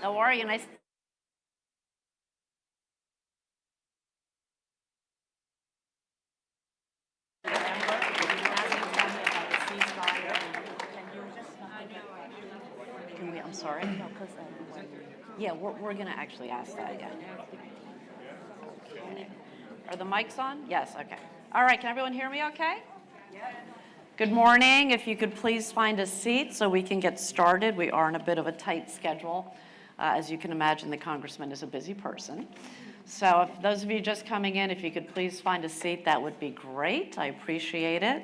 How are you? Nice. Can we, I'm sorry. No, because, yeah, we're going to actually ask that, yeah. Okay. Are the mics on? Yes, okay. All right, can everyone hear me okay? Good morning. If you could please find a seat so we can get started. We are in a bit of a tight schedule. As you can imagine, the Congressman is a busy person. So if those of you just coming in, if you could please find a seat, that would be great. I appreciate it.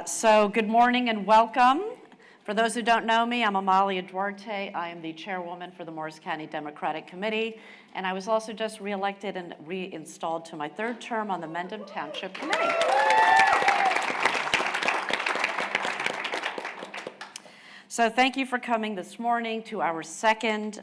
So good morning and welcome. For those who don't know me, I'm Amalia Duarte. I am the chairwoman for the Morris County Democratic Committee, and I was also just reelected and reinstalled to my third term on the Mendham Township Committee. So thank you for coming this morning to our second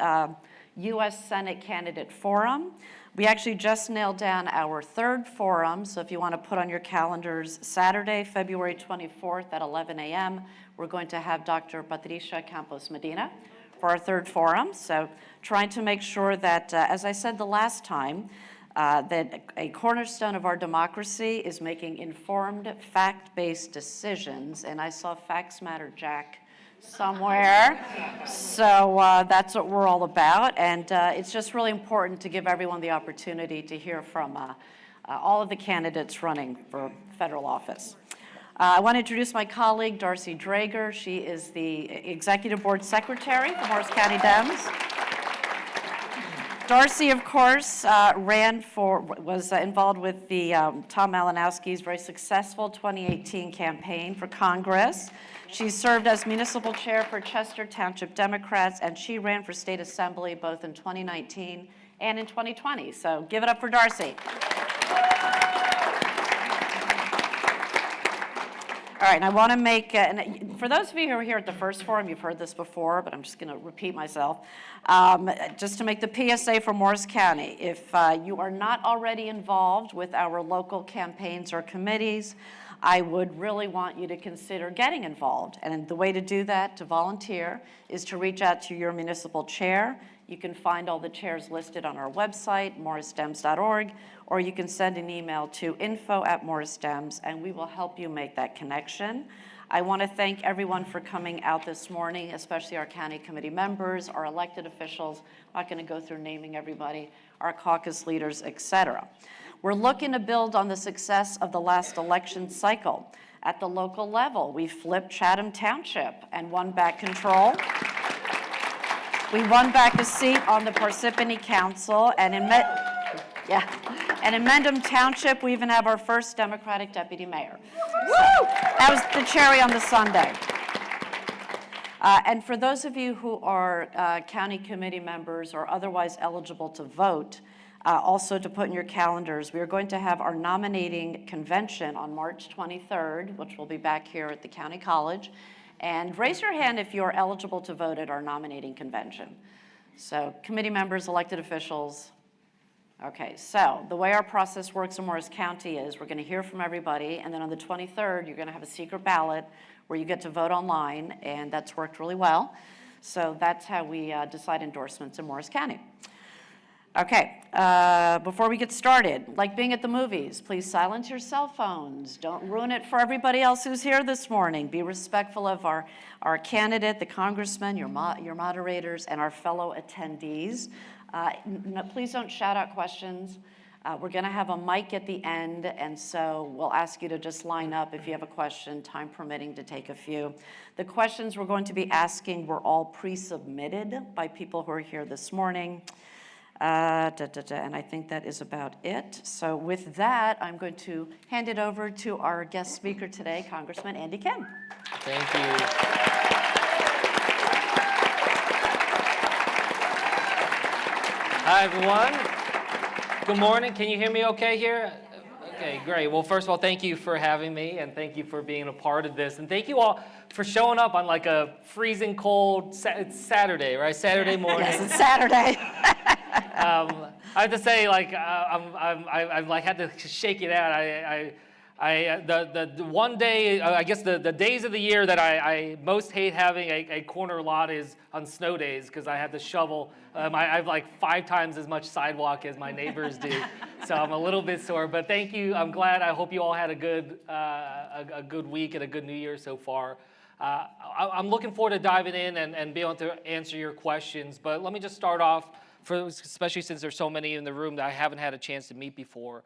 U.S. Senate Candidate Forum. We actually just nailed down our third forum, so if you want to put on your calendars, Saturday, February 24th at 11 a.m., we're going to have Dr. Patricia Campos Medina for our third forum. So trying to make sure that, as I said the last time, that a cornerstone of our democracy is making informed, fact-based decisions, and I saw Facts Matter Jack somewhere. So that's what we're all about. And it's just really important to give everyone the opportunity to hear from all of the candidates running for federal office. I want to introduce my colleague, Darcy Drager. She is the Executive Board Secretary for Morris County Dems. Darcy, of course, was involved with the Tom Malinowski's very successful 2018 campaign for Congress. She served as municipal chair for Chester Township Democrats, and she ran for state assembly both in 2019 and in 2020. So give it up for Darcy. All right, and I want to make, and for those of you who are here at the first forum, you've heard this before, but I'm just going to repeat myself. Just to make the PSA for Morris County, if you are not already involved with our local campaigns or committees, I would really want you to consider getting involved. And the way to do that, to volunteer, is to reach out to your municipal chair. You can find all the chairs listed on our website, morrisdems.org, or you can send an email to info@morrisdems, and we will help you make that connection. I want to thank everyone for coming out this morning, especially our county committee members, our elected officials. I'm not going to go through naming everybody, our caucus leaders, et cetera. We're looking to build on the success of the last election cycle. At the local level, we flipped Chatham Township and won back control. We won back a seat on the Parsippany Council, and in Mendham Township, we even have our first Democratic deputy mayor. So that was the cherry on the sundae. And for those of you who are county committee members or otherwise eligible to vote, also to put in your calendars, we are going to have our nominating convention on March 23rd, which will be back here at the County College. And raise your hand if you're eligible to vote at our nominating convention. So committee members, elected officials. Okay, so the way our process works in Morris County is we're going to hear from everybody, and then on the 23rd, you're going to have a secret ballot where you get to vote online, and that's worked really well. So that's how we decide endorsements in Morris County. Okay, before we get started, like being at the movies, please silence your cell phones. Don't ruin it for everybody else who's here this morning. Be respectful of our candidate, the congressman, your moderators, and our fellow attendees. Please don't shout out questions. We're going to have a mic at the end, and so we'll ask you to just line up if you have a question, time permitting to take a few. The questions we're going to be asking were all pre-submitted by people who are here this morning. And I think that is about it. So with that, I'm going to hand it over to our guest speaker today, Congressman Andy Kim. Thank you. Hi, everyone. Good morning. Can you hear me okay here? Okay, great. Well, first of all, thank you for having me, and thank you for being a part of this. And thank you all for showing up on like a freezing cold, it's Saturday, right? Saturday morning. Yes, it's Saturday. I have to say, like, I like had to shake it out. The one day, I guess the days of the year that I most hate having a corner lot is on snow days, because I have to shovel. I have like 5 times as much sidewalk as my neighbors do, so I'm a little bit sore. But thank you. I'm glad. I hope you all had a good week and a good New Year so far. I'm looking forward to diving in and being able to answer your questions. But let me just start off, especially since there's so many in the room that I haven't had a chance to meet before.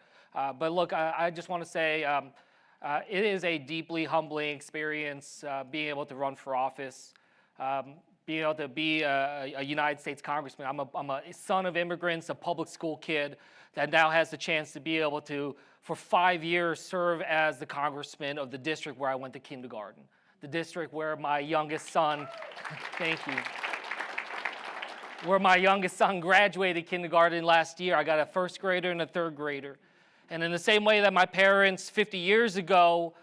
But look, I just want to say it is a deeply humbling experience being able to run for office, being able to be a United States Congressman. I'm a son of immigrants, a public school kid that now has the chance to be able to, for 5 years, serve as the congressman of the district where I went to kindergarten, the district where my youngest son, thank you, where my youngest son graduated kindergarten last year. I got a first grader and a third grader. And in the same way that my parents 50 years ago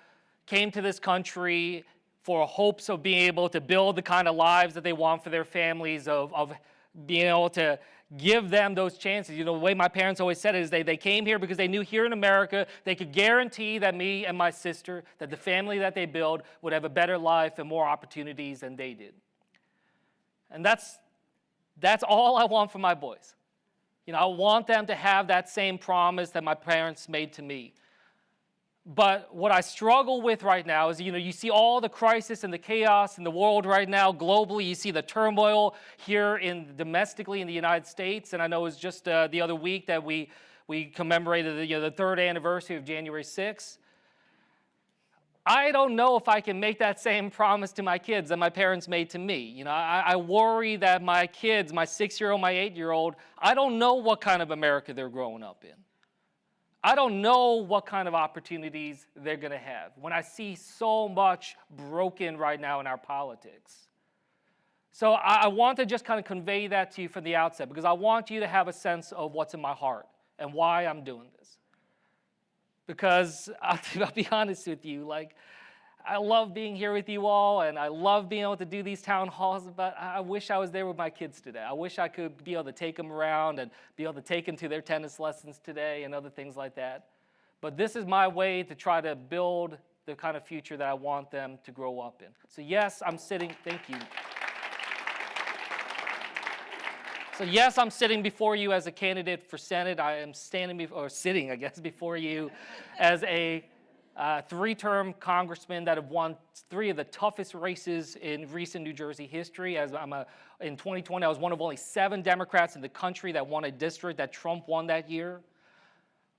came to this country for hopes of being able to build the kind of lives that they want for their families, of being able to give them those chances. You know, the way my parents always said it is they came here because they knew here in America they could guarantee that me and my sister, that the family that they build would have a better life and more opportunities than they did. And that's all I want for my boys. You know, I want them to have that same promise that my parents made to me. But what I struggle with right now is, you know, you see all the crisis and the chaos in the world right now globally. You see the turmoil here domestically in the United States. And I know it was just the other week that we commemorated the 3rd anniversary of January 6th. I don't know if I can make that same promise to my kids that my parents made to me. You know, I worry that my kids, my 6-year-old, my 8-year-old, I don't know what kind of America they're growing up in. I don't know what kind of opportunities they're going to have when I see so much broken right now in our politics. So I want to just kind of convey that to you from the outset, because I want you to have a sense of what's in my heart and why I'm doing this. Because I'll be honest with you, like, I love being here with you all, and I love being able to do these town halls, but I wish I was there with my kids today. I wish I could be able to take them around and be able to take them to their tennis lessons today and other things like that. But this is my way to try to build the kind of future that I want them to grow up in. So yes, I'm sitting, thank you. So yes, I'm sitting before you as a candidate for Senate. I am sitting, before you as a 3-term congressman that have won 3 of the toughest races in recent New Jersey history. In 2020, I was one of only 7 Democrats in the country that won a district that Trump won that year.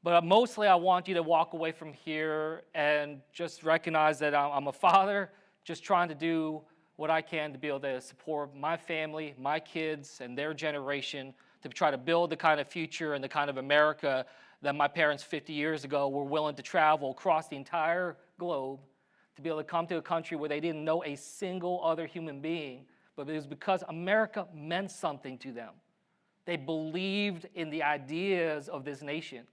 But mostly, I want you to walk away from here and just recognize that I'm a father, just trying to do what I can to be able to support my family, my kids, and their generation, to try to build the kind of future and the kind of America that my parents 50 years ago were willing to travel across the entire globe to be able to come to a country where they didn't know a single other human being, but it was because America meant something to them. They believed in the ideas of this nation.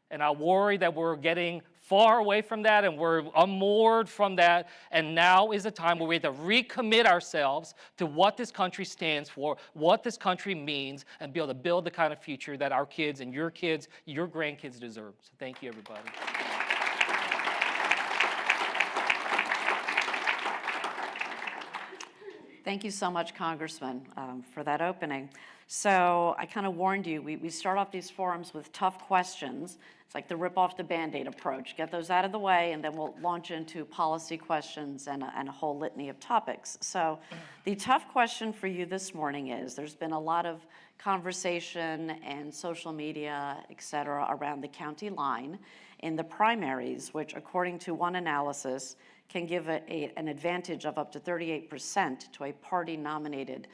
And I worry that we're getting far away from that and we're unmoored from that. And now is a time where we have to recommit ourselves to what this country stands for, what this country means, and be able to build the kind of future that our kids and your grandkids deserve. So thank you, everybody. Thank you so much, Congressman, for that opening. So I kind of warned you, we start off these forums with tough questions. It's like the rip off the Band-Aid approach. Get those out of the way, and then we'll launch into policy questions and a whole litany of topics. So the tough question for you this morning is, there's been a lot of conversation and social media, et cetera, around the county line in the primaries, which according to one analysis can give an advantage of up to 38% to a party-nominated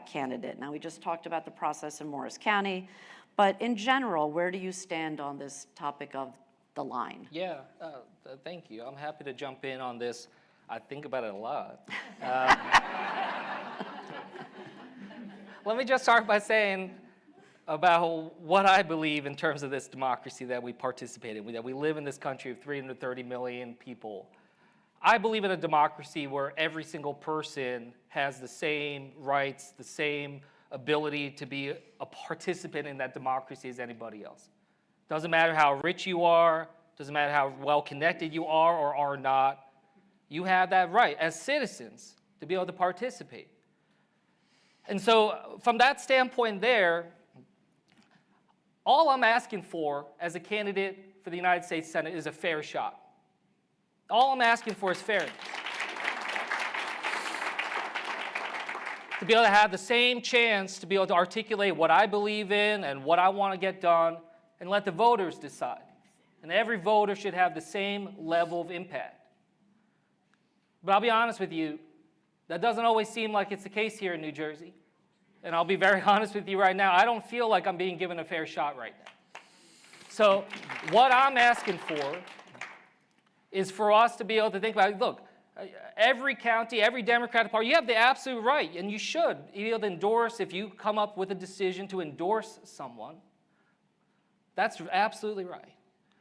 candidate. Now, we just talked about the process in Morris County, but in general, where do you stand on this topic of the line? Yeah, thank you. I'm happy to jump in on this. I think about it a lot. Let me just start by saying about what I believe in terms of this democracy that we participate in, that we live in this country of 330 million people. I believe in a democracy where every single person has the same rights, the same ability to be a participant in that democracy as anybody else. Doesn't matter how rich you are, Doesn't matter how well connected you are or are not. You have that right as citizens to be able to participate. And so from that standpoint there, all I'm asking for as a candidate for the United States Senate is a fair shot. All I'm asking for is fairness. To be able to have the same chance to be able to articulate what I believe in and what I want to get done, and let the voters decide. And every voter should have the same level of impact. But I'll be honest with you, that doesn't always seem like it's the case here in New Jersey. And I'll be very honest with you right now, I don't feel like I'm being given a fair shot right now. So what I'm asking for is for us to be able to think about, look, every county, every Democratic Party, you have the absolute right, and you should be able to endorse, if you come up with a decision to endorse someone, that's absolutely right.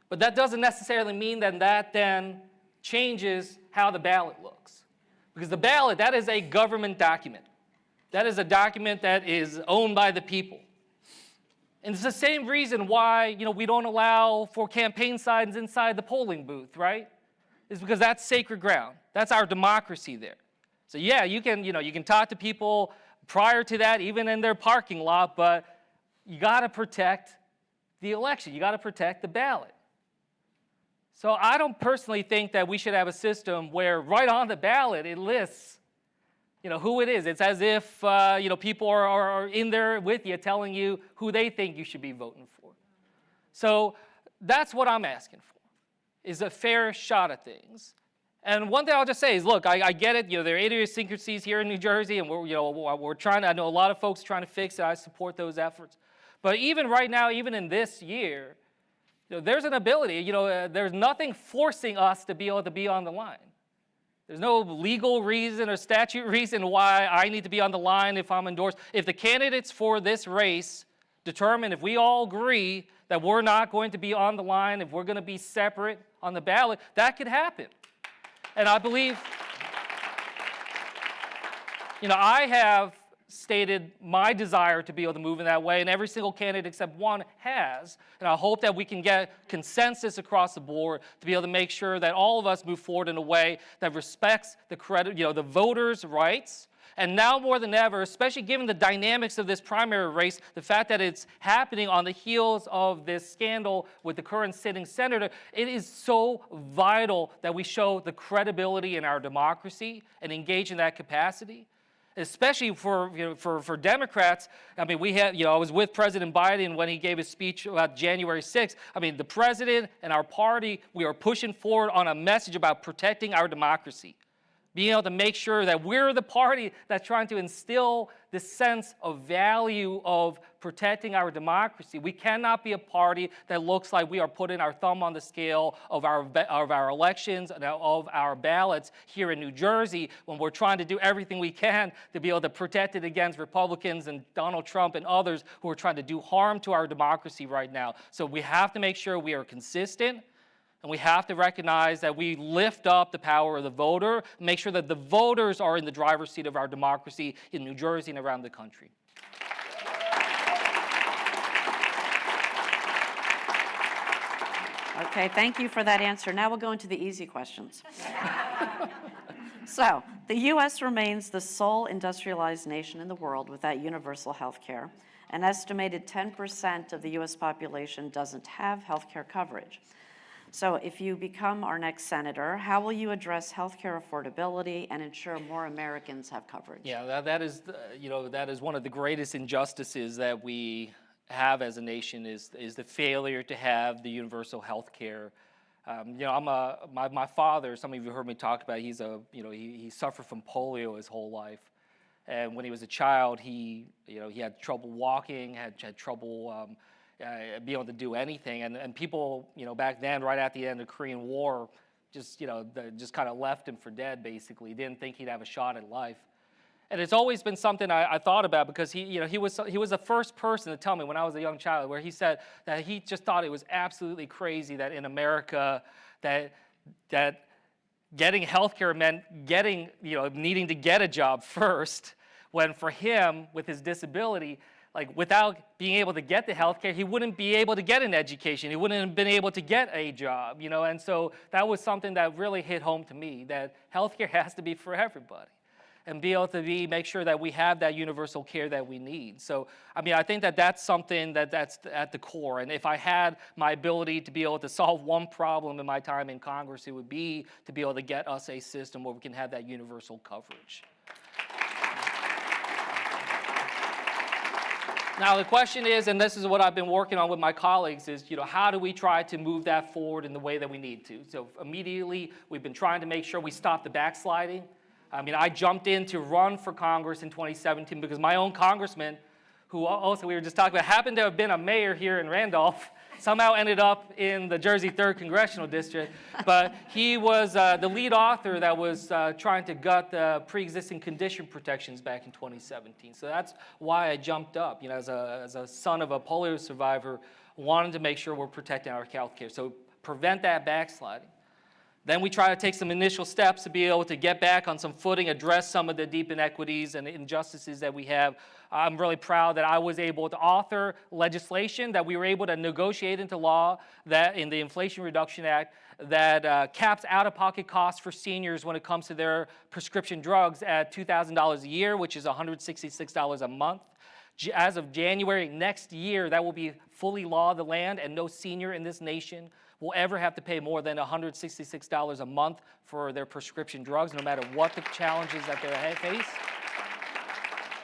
But that doesn't necessarily mean that then changes how the ballot looks. Because the ballot, that is a government document. That is a document that is owned by the people. And it's the same reason why, we don't allow for campaign signs inside the polling booth, right? It's because that's sacred ground. That's our democracy there. So yeah, you can talk to people prior to that, even in their parking lot, but you got to protect the election. You got to protect the ballot. So I don't personally think that we should have a system where right on the ballot it lists, who it is. It's as if, people are in there with you telling you who they think you should be voting for. So that's what I'm asking for, is a fair shot at things. And one thing I'll just say is, look, I get it. There are idiosyncrasies here in New Jersey, and we're trying to. I know a lot of folks trying to fix it. I support those efforts. But even right now, even in this year, there's an ability. There's nothing forcing us to be able to be on the line. There's no legal reason or statute reason why I need to be on the line if I'm endorsed. If the candidates for this race determine, if we all agree that we're not going to be on the line, if we're going to be separate on the ballot, that could happen. And I believe, I have stated my desire to be able to move in that way, and every single candidate except one has. And I hope that we can get consensus across the board to be able to make sure that all of us move forward in a way that respects the voters' rights. And now more than ever, especially given the dynamics of this primary race, the fact that it's happening on the heels of this scandal with the current sitting senator, it is so vital that we show the credibility in our democracy and engage in that capacity. Especially for Democrats. I mean, I was with President Biden when he gave his speech about January 6th. I mean, the president and our party, we are pushing forward on a message about protecting our democracy. Being able to make sure that we're the party that's trying to instill this sense of value of protecting our democracy. We cannot be a party that looks like we are putting our thumb on the scale of our elections and of our ballots here in New Jersey when we're trying to do everything we can to be able to protect it against Republicans and Donald Trump and others who are trying to do harm to our democracy right now. So we have to make sure we are consistent. And we have to recognize that we lift up the power of the voter, make sure that the voters are in the driver's seat of our democracy in New Jersey and around the country. Okay, thank you for that answer. Now we'll go into the easy questions. So, the U.S. remains the sole industrialized nation in the world without universal health care. An estimated 10% of the U.S. population doesn't have health care coverage. So if you become our next senator, how will you address healthcare affordability and ensure more Americans have coverage? Yeah, that is one of the greatest injustices that we have as a nation is the failure to have the universal health care. My father, some of you heard me talk about, he suffered from polio his whole life. And when he was a child, he had trouble walking, had trouble be able to do anything, and people, back then, right at the end of the Korean War, just kind of left him for dead. Basically, didn't think he'd have a shot at life, and it's always been something I thought about because he was the first person to tell me when I was a young child, where he said that he just thought it was absolutely crazy that in America that getting healthcare meant needing to get a job first, when for him with his disability, like without being able to get the health care, he wouldn't be able to get an education. He wouldn't have been able to get a job, and so that was something that really hit home to me, that health care has to be for everybody and be able to make sure that we have that universal care that we need. So, I think that that's something that's at the core. And if I had my ability to be able to solve one problem in my time in Congress, it would be to be able to get us a system where we can have that universal coverage. Now, the question is, and this is what I've been working on with my colleagues, is, how do we try to move that forward in the way that we need to? So immediately, we've been trying to make sure we stop the backsliding. I jumped in to run for Congress in 2017 because my own congressman, who also we were just talking about, happened to have been a mayor here in Randolph, somehow ended up in the Jersey 3rd Congressional District, but he was the lead author that was trying to gut the pre-existing condition protections back in 2017. So that's why I jumped up, as a son of a polio survivor, wanted to make sure we're protecting our health care, so prevent that backsliding. Then we try to take some initial steps to be able to get back on some footing, address some of the deep inequities and injustices that we have. I'm really proud that I was able to author legislation that we were able to negotiate into law that in the Inflation Reduction Act that caps out-of-pocket costs for seniors when it comes to their prescription drugs at $2,000 a year, which is $166 a month. As of January next year, that will be fully law of the land, and no senior in this nation will ever have to pay more than $166 a month for their prescription drugs, no matter what the challenges that they face.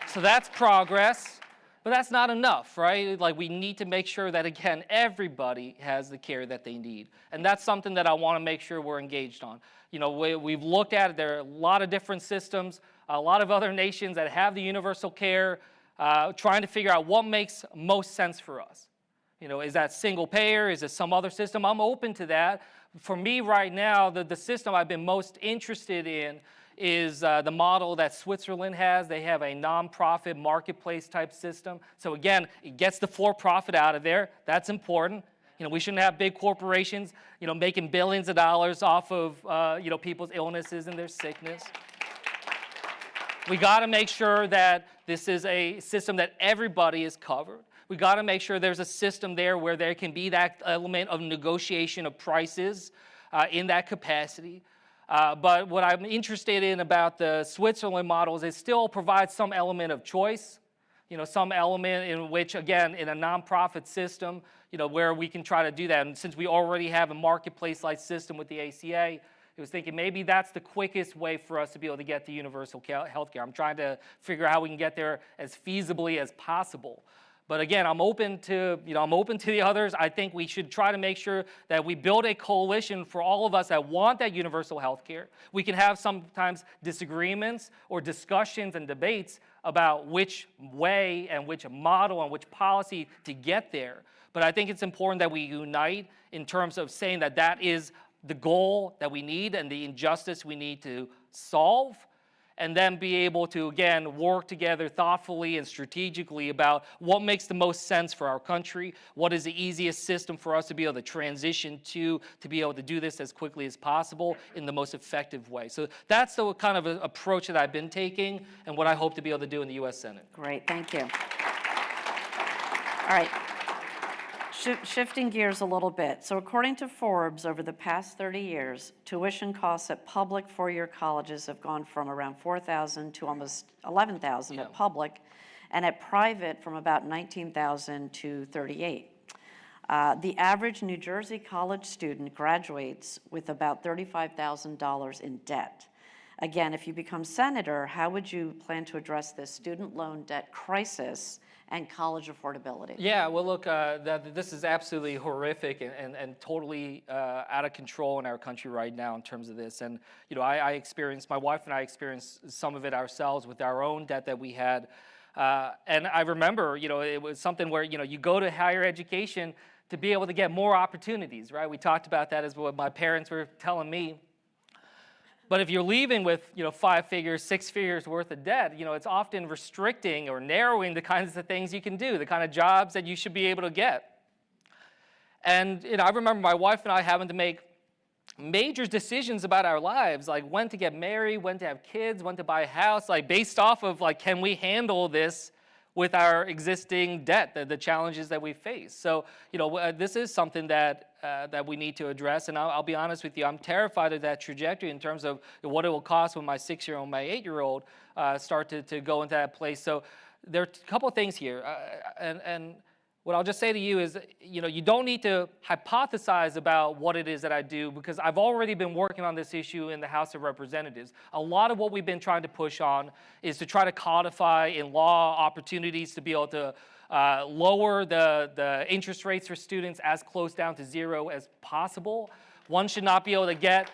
So that's progress, but that's not enough, right? Like, we need to make sure that, again, everybody has the care that they need. And that's something that I want to make sure we're engaged on. We've looked at it. There are a lot of different systems, a lot of other nations that have the universal care, trying to figure out what makes most sense for us. Is that single payer? Is it some other system? I'm open to that. For me right now, the system I've been most interested in is the model that Switzerland has. They have a nonprofit marketplace type system. So again, it gets the for-profit out of there. That's important. We shouldn't have big corporations, making billions of dollars off of, people's illnesses and their sickness. We got to make sure that this is a system that everybody is covered. We got to make sure there's a system there where there can be that element of negotiation of prices in that capacity. But what I'm interested in about the Switzerland model is it still provides some element of choice, some element in which, again, in a nonprofit system, where we can try to do that. And since we already have a marketplace-like system with the ACA, it was thinking maybe that's the quickest way for us to be able to get the universal health care. I'm trying to figure out how we can get there as feasibly as possible. But again, I'm open to the others. I think we should try to make sure that we build a coalition for all of us that want that universal health care. We can have sometimes disagreements or discussions and debates about which way and which model and which policy to get there. But I think it's important that we unite in terms of saying that that is the goal that we need and the injustice we need to solve, and then be able to, again, work together thoughtfully and strategically about what makes the most sense for our country, what is the easiest system for us to be able to transition to be able to do this as quickly as possible in the most effective way. So that's the kind of approach that I've been taking and what I hope to be able to do in the U.S. Senate. Great, thank you. All right. Shifting gears a little bit. So according to Forbes, over the past 30 years, tuition costs at public four-year colleges have gone from around $4,000 to almost $11,000 at public, and at private from about $19,000 to $38,000. The average New Jersey college student graduates with about $35,000 in debt. Again, if you become senator, how would you plan to address this student loan debt crisis and college affordability? Yeah, well, look, this is absolutely horrific and totally out of control in our country right now in terms of this. And, my wife and I experienced some of it ourselves with our own debt that we had. And I remember, it was something where, you go to higher education to be able to get more opportunities, right? We talked about that as what my parents were telling me. But if you're leaving with, 5 figures, 6 figures worth of debt, it's often restricting or narrowing the kinds of things you can do, the kind of jobs that you should be able to get. And, I remember my wife and I having to make major decisions about our lives, like when to get married, when to have kids, when to buy a house, like based off of, like, can we handle this with our existing debt, the challenges that we face. So, this is something that that we need to address. And I'll be honest with you, I'm terrified of that trajectory in terms of what it will cost when my 6-year-old, my 8-year-old start to go into that place. So there are a couple of things here. And what I'll just say to you is, you don't need to hypothesize about what it is that I do, because I've already been working on this issue in the House of Representatives. A lot of what we've been trying to push on is to try to codify in law opportunities to be able to lower the interest rates for students as close down to zero as possible. One should not be able to get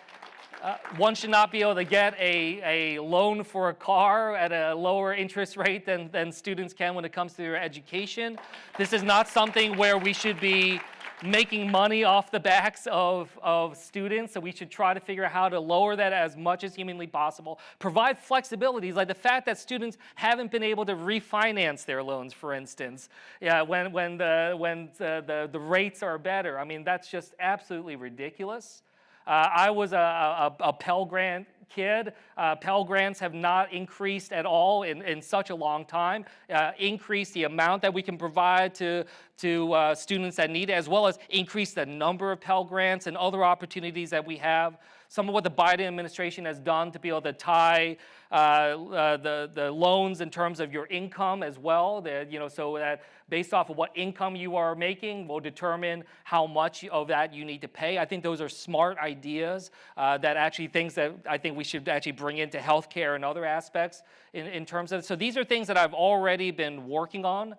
a loan for a car at a lower interest rate than students can when it comes to their education. This is not something where we should be making money off the backs of students, so we should try to figure out how to lower that as much as humanly possible. Provide flexibilities, like the fact that students haven't been able to refinance their loans, for instance, when the rates are better. I mean, that's just absolutely ridiculous. I was a Pell Grant kid. Pell Grants have not increased at all in such a long time. Increase the amount that we can provide to students that need it, as well as increase the number of Pell Grants and other opportunities that we have. Some of what the Biden administration has done to be able to tie the loans in terms of your income as well, so that based off of what income you are making will determine how much of that you need to pay. I think those are smart ideas that actually things that I think we should actually bring into healthcare and other aspects in terms of. So these are things that I've already been working on,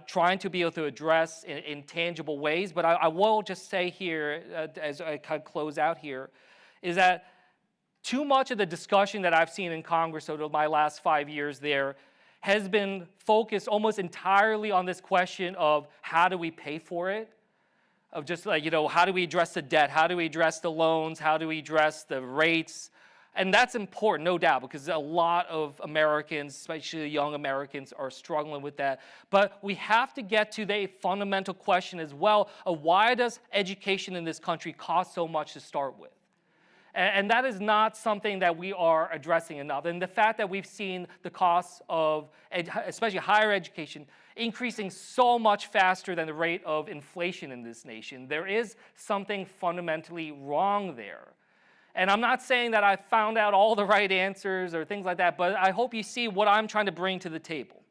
trying to be able to address in tangible ways. But I will just say here, as I kind of close out here, is that too much of the discussion that I've seen in Congress over my last 5 years there has been focused almost entirely on this question of how do we pay for it, of just like, how do we address the debt, how do we address the loans, how do we address the rates. And that's important, no doubt, because a lot of Americans, especially young Americans, are struggling with that. But we have to get to the fundamental question as well of why does education in this country cost so much to start with? And that is not something that we are addressing enough. And the fact that we've seen the costs of, especially higher education, increasing so much faster than the rate of inflation in this nation, there is something fundamentally wrong there. And I'm not saying that I found out all the right answers or things like that, but I hope you see what I'm trying to bring to the table,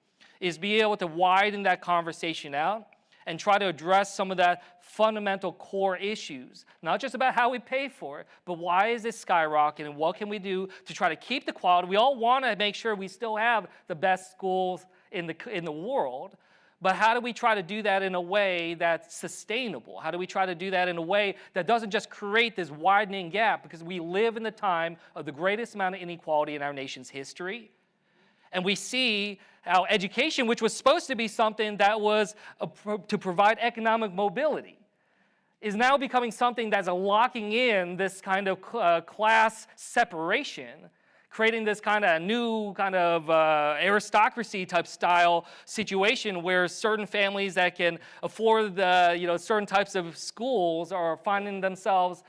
is be able to widen that conversation out and try to address some of that fundamental core issues, not just about how we pay for it, but why is this skyrocketing and what can we do to try to keep the quality. We all want to make sure we still have the best schools in the world, but how do we try to do that in a way that's sustainable? How do we try to do that in a way that doesn't just create this widening gap? Because we live in the time of the greatest amount of inequality in our nation's history. And we see how education, which was supposed to be something that was to provide economic mobility, is now becoming something that's locking in this kind of class separation, creating this kind of new kind of aristocracy type style situation where certain families that can afford the certain types of schools are finding themselves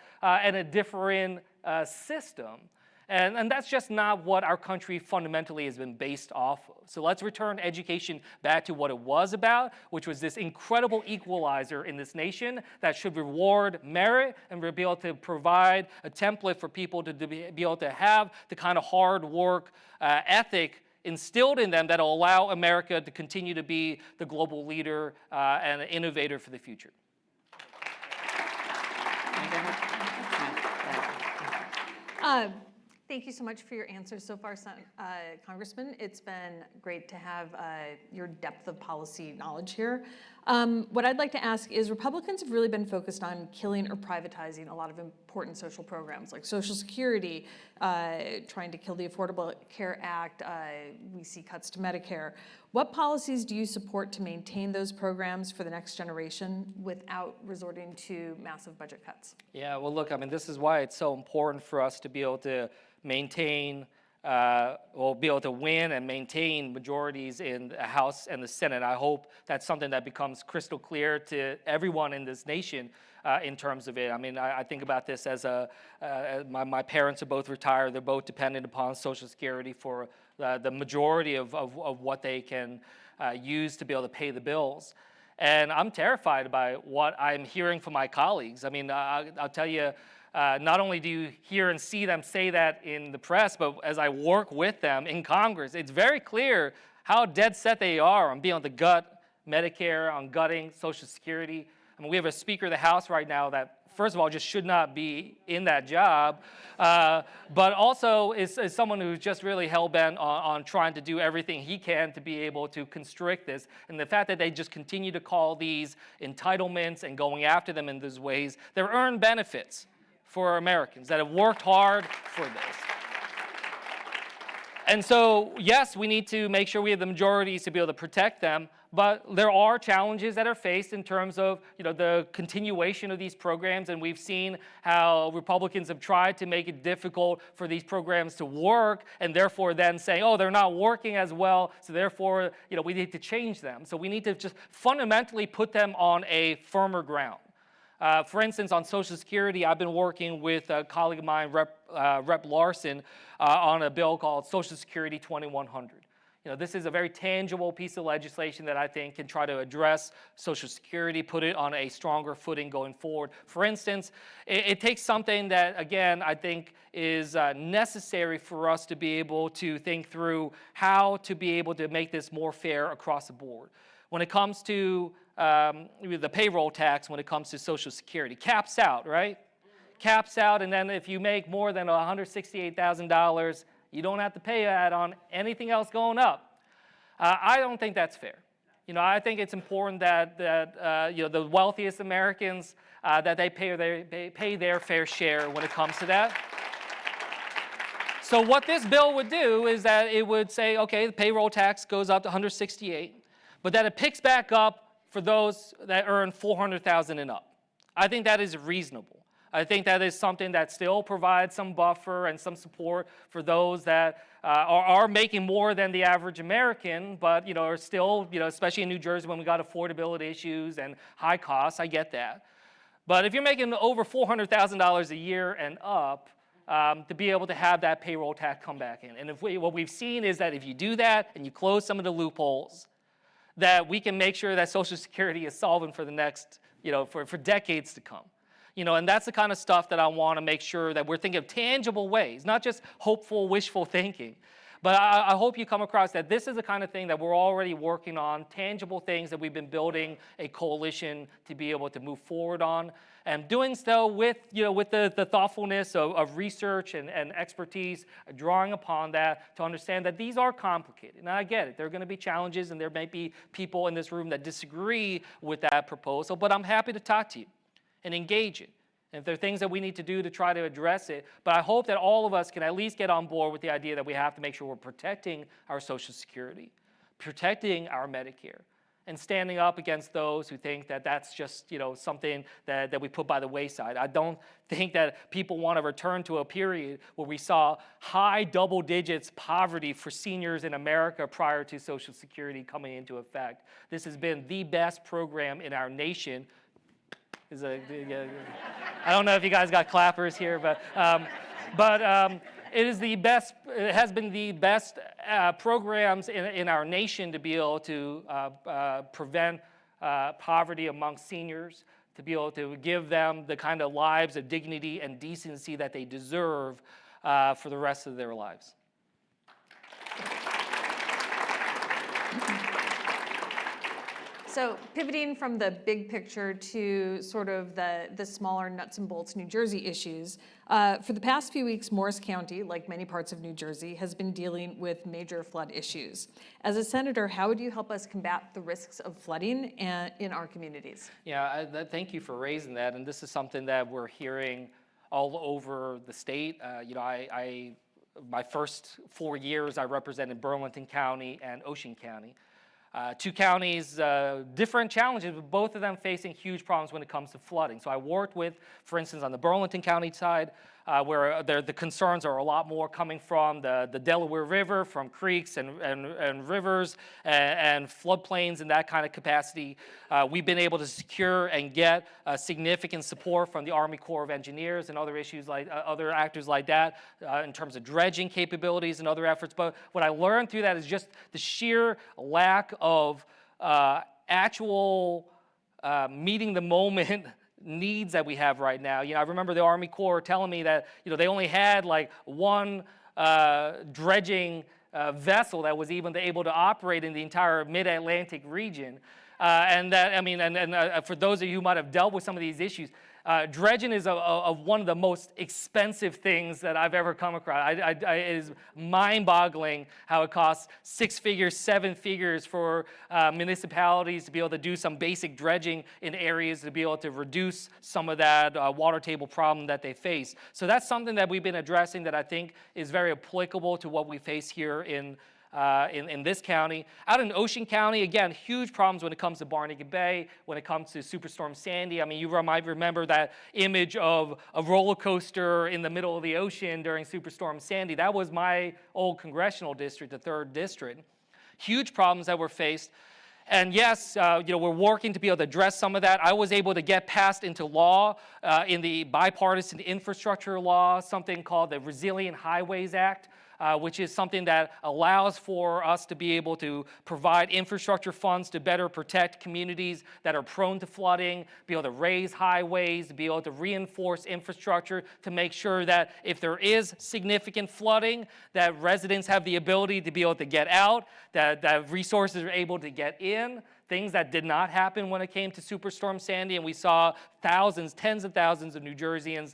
in a different system. And that's just not what our country fundamentally has been based off of. So let's return education back to what it was about, which was this incredible equalizer in this nation that should reward merit and be able to provide a template for people to be able to have the kind of hard work ethic instilled in them that will allow America to continue to be the global leader and an innovator for the future. Thank you so much for your answers so far, Congressman. It's been great to have your depth of policy knowledge here. What I'd like to ask is, Republicans have really been focused on killing or privatizing a lot of important social programs like Social Security, trying to kill the Affordable Care Act. We see cuts to Medicare. What policies do you support to maintain those programs for the next generation without resorting to massive budget cuts? Yeah, well, look, I mean, this is why it's so important for us to be able to maintain, be able to win and maintain majorities in the House and the Senate. I hope that's something that becomes crystal clear to everyone in this nation in terms of it. I mean, I think about this as my parents are both retired. They're both dependent upon Social Security for the majority of what they can use to be able to pay the bills. And I'm terrified by what I'm hearing from my colleagues. I mean, I'll tell you, not only do you hear and see them say that in the press, but as I work with them in Congress, it's very clear how dead set they are on being able to gut Medicare, on gutting Social Security. I mean, we have a Speaker of the House right now that, first of all, just should not be in that job, but also is someone who's just really hell-bent on trying to do everything he can to be able to constrict this. And the fact that they just continue to call these entitlements and going after them in these ways, they're earned benefits for Americans that have worked hard for this. And so, yes, we need to make sure we have the majorities to be able to protect them, but there are challenges that are faced in terms of, the continuation of these programs, and we've seen how Republicans have tried to make it difficult for these programs to work, and therefore then saying, oh, they're not working as well, so therefore, we need to change them. So we need to just fundamentally put them on a firmer ground. For instance, on Social Security, I've been working with a colleague of mine, Rep. Larson, on a bill called Social Security 2100. This is a very tangible piece of legislation that I think can try to address Social Security, put it on a stronger footing going forward. For instance, it takes something that, again, I think is necessary for us to be able to think through how to be able to make this more fair across the board. When it comes to the payroll tax, when it comes to Social Security, caps out, right? Caps out, and then if you make more than $168,000, you don't have to pay that on anything else going up. I don't think that's fair. I think it's important that the wealthiest Americans that they pay their fair share when it comes to that. So what this bill would do is that it would say, okay, the payroll tax goes up to $168,000, but that it picks back up for those that earn $400,000 and up. I think that is reasonable. I think that is something that still provides some buffer and some support for those that are making more than the average American, but are still, especially in New Jersey when we got affordability issues and high costs. I get that. But if you're making over $400,000 a year and up, to be able to have that payroll tax come back in. And what we've seen is that if you do that and you close some of the loopholes, that we can make sure that Social Security is solvent for the next, for decades to come. And that's the kind of stuff that I want to make sure that we're thinking of tangible ways, not just hopeful, wishful thinking. But I hope you come across that this is the kind of thing that we're already working on, tangible things that we've been building a coalition to be able to move forward on. And doing so with the thoughtfulness of research and expertise, drawing upon that to understand that these are complicated. And I get it. There are going to be challenges, and there may be people in this room that disagree with that proposal, but I'm happy to talk to you and engage it. And if there are things that we need to do to try to address it, but I hope that all of us can at least get on board with the idea that we have to make sure we're protecting our Social Security, protecting our Medicare, and standing up against those who think that that's just something that we put by the wayside. I don't think that people want to return to a period where we saw high double digits poverty for seniors in America prior to Social Security coming into effect. This has been the best program in our nation. I don't know if you guys got clappers here, but it is the best. It has been the best programs in our nation to be able to prevent poverty among seniors, to be able to give them the kind of lives of dignity and decency that they deserve for the rest of their lives. So pivoting from the big picture to sort of the smaller nuts and bolts New Jersey issues, for the past few weeks, Morris County, like many parts of New Jersey, has been dealing with major flood issues. As a senator, how would you help us combat the risks of flooding in our communities? Yeah, thank you for raising that. And this is something that we're hearing all over the state. My first 4 years, I represented Burlington County and Ocean County. Two counties, different challenges, but both of them facing huge problems when it comes to flooding. So I worked with, for instance, on the Burlington County side, where the concerns are a lot more coming from the Delaware River, from creeks and rivers and floodplains and that kind of capacity. We've been able to secure and get significant support from the Army Corps of Engineers and other issues like other actors like that in terms of dredging capabilities and other efforts. But what I learned through that is just the sheer lack of actual meeting the moment needs that we have right now. I remember the Army Corps telling me that they only had like one dredging vessel that was even able to operate in the entire Mid-Atlantic region. And that, I mean, and for those of you who might have dealt with some of these issues, dredging is one of the most expensive things that I've ever come across. It is mind-boggling how it costs 6 figures, 7 figures for municipalities to be able to do some basic dredging in areas to be able to reduce some of that water table problem that they face. So that's something that we've been addressing that I think is very applicable to what we face here in this county. Out in Ocean County, again, huge problems when it comes to Barnegat Bay, when it comes to Superstorm Sandy. I mean, you might remember that image of a roller coaster in the middle of the ocean during Superstorm Sandy. That was my old congressional district, the 3rd District. Huge problems that were faced. And yes, we're working to be able to address some of that. I was able to get passed into law in the bipartisan infrastructure law, something called the Resilient Highways Act, which is something that allows for us to be able to provide infrastructure funds to better protect communities that are prone to flooding, be able to raise highways, be able to reinforce infrastructure to make sure that if there is significant flooding, that residents have the ability to be able to get out, that resources are able to get in. Things that did not happen when it came to Superstorm Sandy, and we saw thousands, tens of thousands of New Jerseyans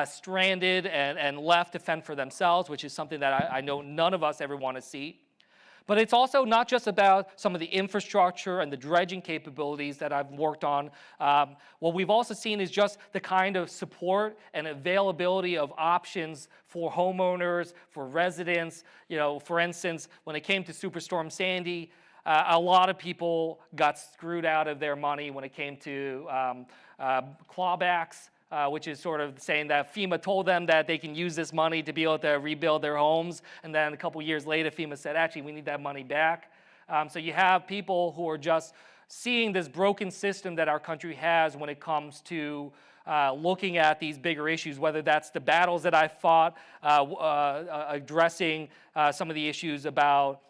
stranded and left to fend for themselves, which is something that I know none of us ever want to see. But it's also not just about some of the infrastructure and the dredging capabilities that I've worked on. What we've also seen is just the kind of support and availability of options for homeowners, for residents. For instance, when it came to Superstorm Sandy, a lot of people got screwed out of their money when it came to clawbacks, which is sort of saying that FEMA told them that they can use this money to be able to rebuild their homes. And then a couple years later, FEMA said, actually, we need that money back. So you have people who are just seeing this broken system that our country has when it comes to looking at these bigger issues, whether that's the battles that I fought, addressing some of the issues about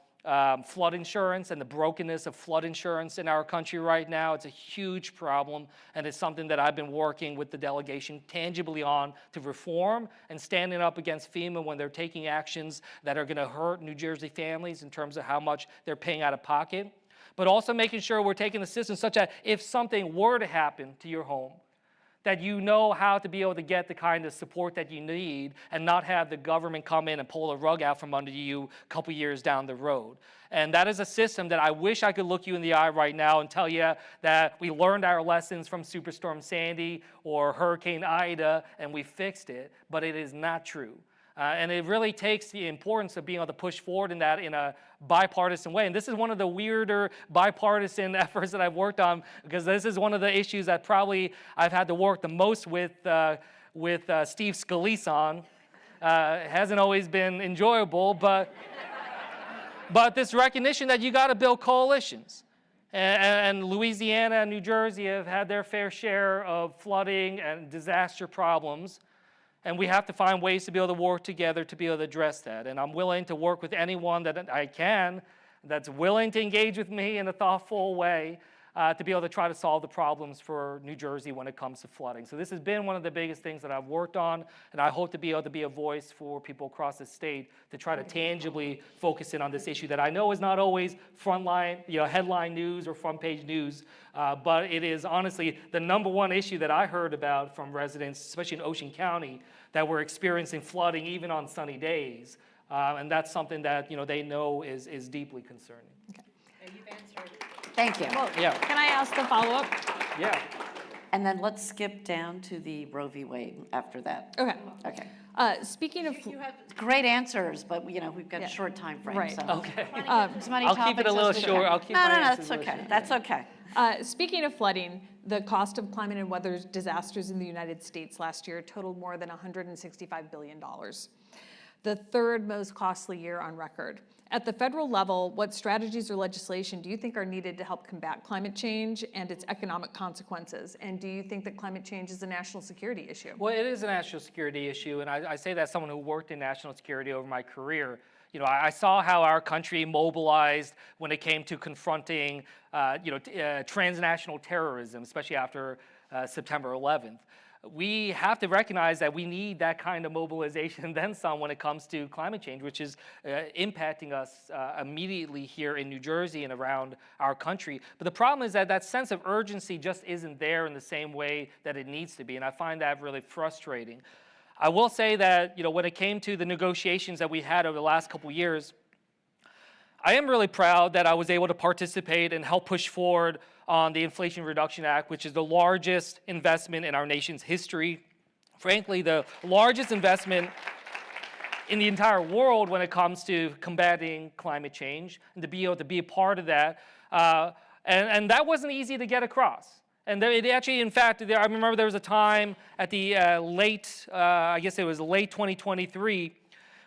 flood insurance and the brokenness of flood insurance in our country right now. It's a huge problem, and it's something that I've been working with the delegation tangibly on to reform and standing up against FEMA when they're taking actions that are going to hurt New Jersey families in terms of how much they're paying out of pocket, but also making sure we're taking the system such that if something were to happen to your home, that you know how to be able to get the kind of support that you need and not have the government come in and pull a rug out from under you a couple years down the road. And that is a system that I wish I could look you in the eye right now and tell you that we learned our lessons from Superstorm Sandy or Hurricane Ida and we fixed it, but it is not true. And it really takes the importance of being able to push forward in that in a bipartisan way. And this is one of the weirder bipartisan efforts that I've worked on, because this is one of the issues that probably I've had to work the most with Steve Scalise on. It hasn't always been enjoyable, but this recognition that you got to build coalitions. And Louisiana and New Jersey have had their fair share of flooding and disaster problems. And we have to find ways to be able to work together to be able to address that. And I'm willing to work with anyone that I can that's willing to engage with me in a thoughtful way to be able to try to solve the problems for New Jersey when it comes to flooding. So this has been one of the biggest things that I've worked on, and I hope to be able to be a voice for people across the state to try to tangibly focus in on this issue that I know is not always frontline, headline news or front page news, but it is honestly the number one issue that I heard about from residents, especially in Ocean County, that we're experiencing flooding even on sunny days. And that's something that they know is deeply concerning. Okay. You've answered. Thank you. Well, Yeah. Can I ask the follow-up? Yeah. And then let's skip down to the Roe v. Wade after that. Okay. Okay. Speaking of, You have great answers, but we've got Yeah. a short time frame. Right. So Okay. as many I'll keep it topics a little as we short. can. I'll keep no, my no, answers that's a little okay. short. That's okay. speaking of flooding, The cost of climate and weather disasters in the United States last year totaled more than $165 billion, the third most costly year on record. At the federal level, what strategies or legislation do you think are needed to help combat climate change and its economic consequences? And do you think that climate change is a national security issue? Well, it is a national security issue, and I say that as someone who worked in national security over my career. You know, I saw how our country mobilized when it came to confronting, transnational terrorism, especially after September 11th. We have to recognize that we need that kind of mobilization and then some when it comes to climate change, which is impacting us immediately here in New Jersey and around our country. But the problem is that that sense of urgency just isn't there in the same way that it needs to be, and I find that really frustrating. I will say that, when it came to the negotiations that we had over the last couple of years, I am really proud that I was able to participate and help push forward on the Inflation Reduction Act, which is the largest investment in our nation's history. Frankly, the largest investment in the entire world when it comes to combating climate change, and to be able to be a part of that. And that wasn't easy to get across. And it actually, in fact, I remember there was a time at the late 2023,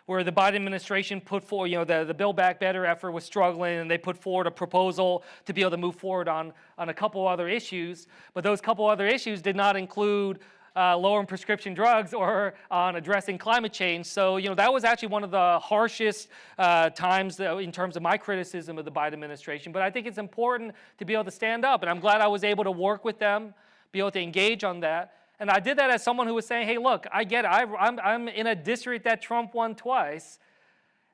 where the Biden administration put forward, the Build Back Better effort was struggling, and they put forward a proposal to be able to move forward on a couple other issues. But those couple other issues did not include lowering prescription drugs or on addressing climate change. So, that was actually one of the harshest times in terms of my criticism of the Biden administration. But I think it's important to be able to stand up, and I'm glad I was able to work with them, be able to engage on that. And I did that as someone who was saying, hey, look, I get it. I'm in a district that Trump won twice,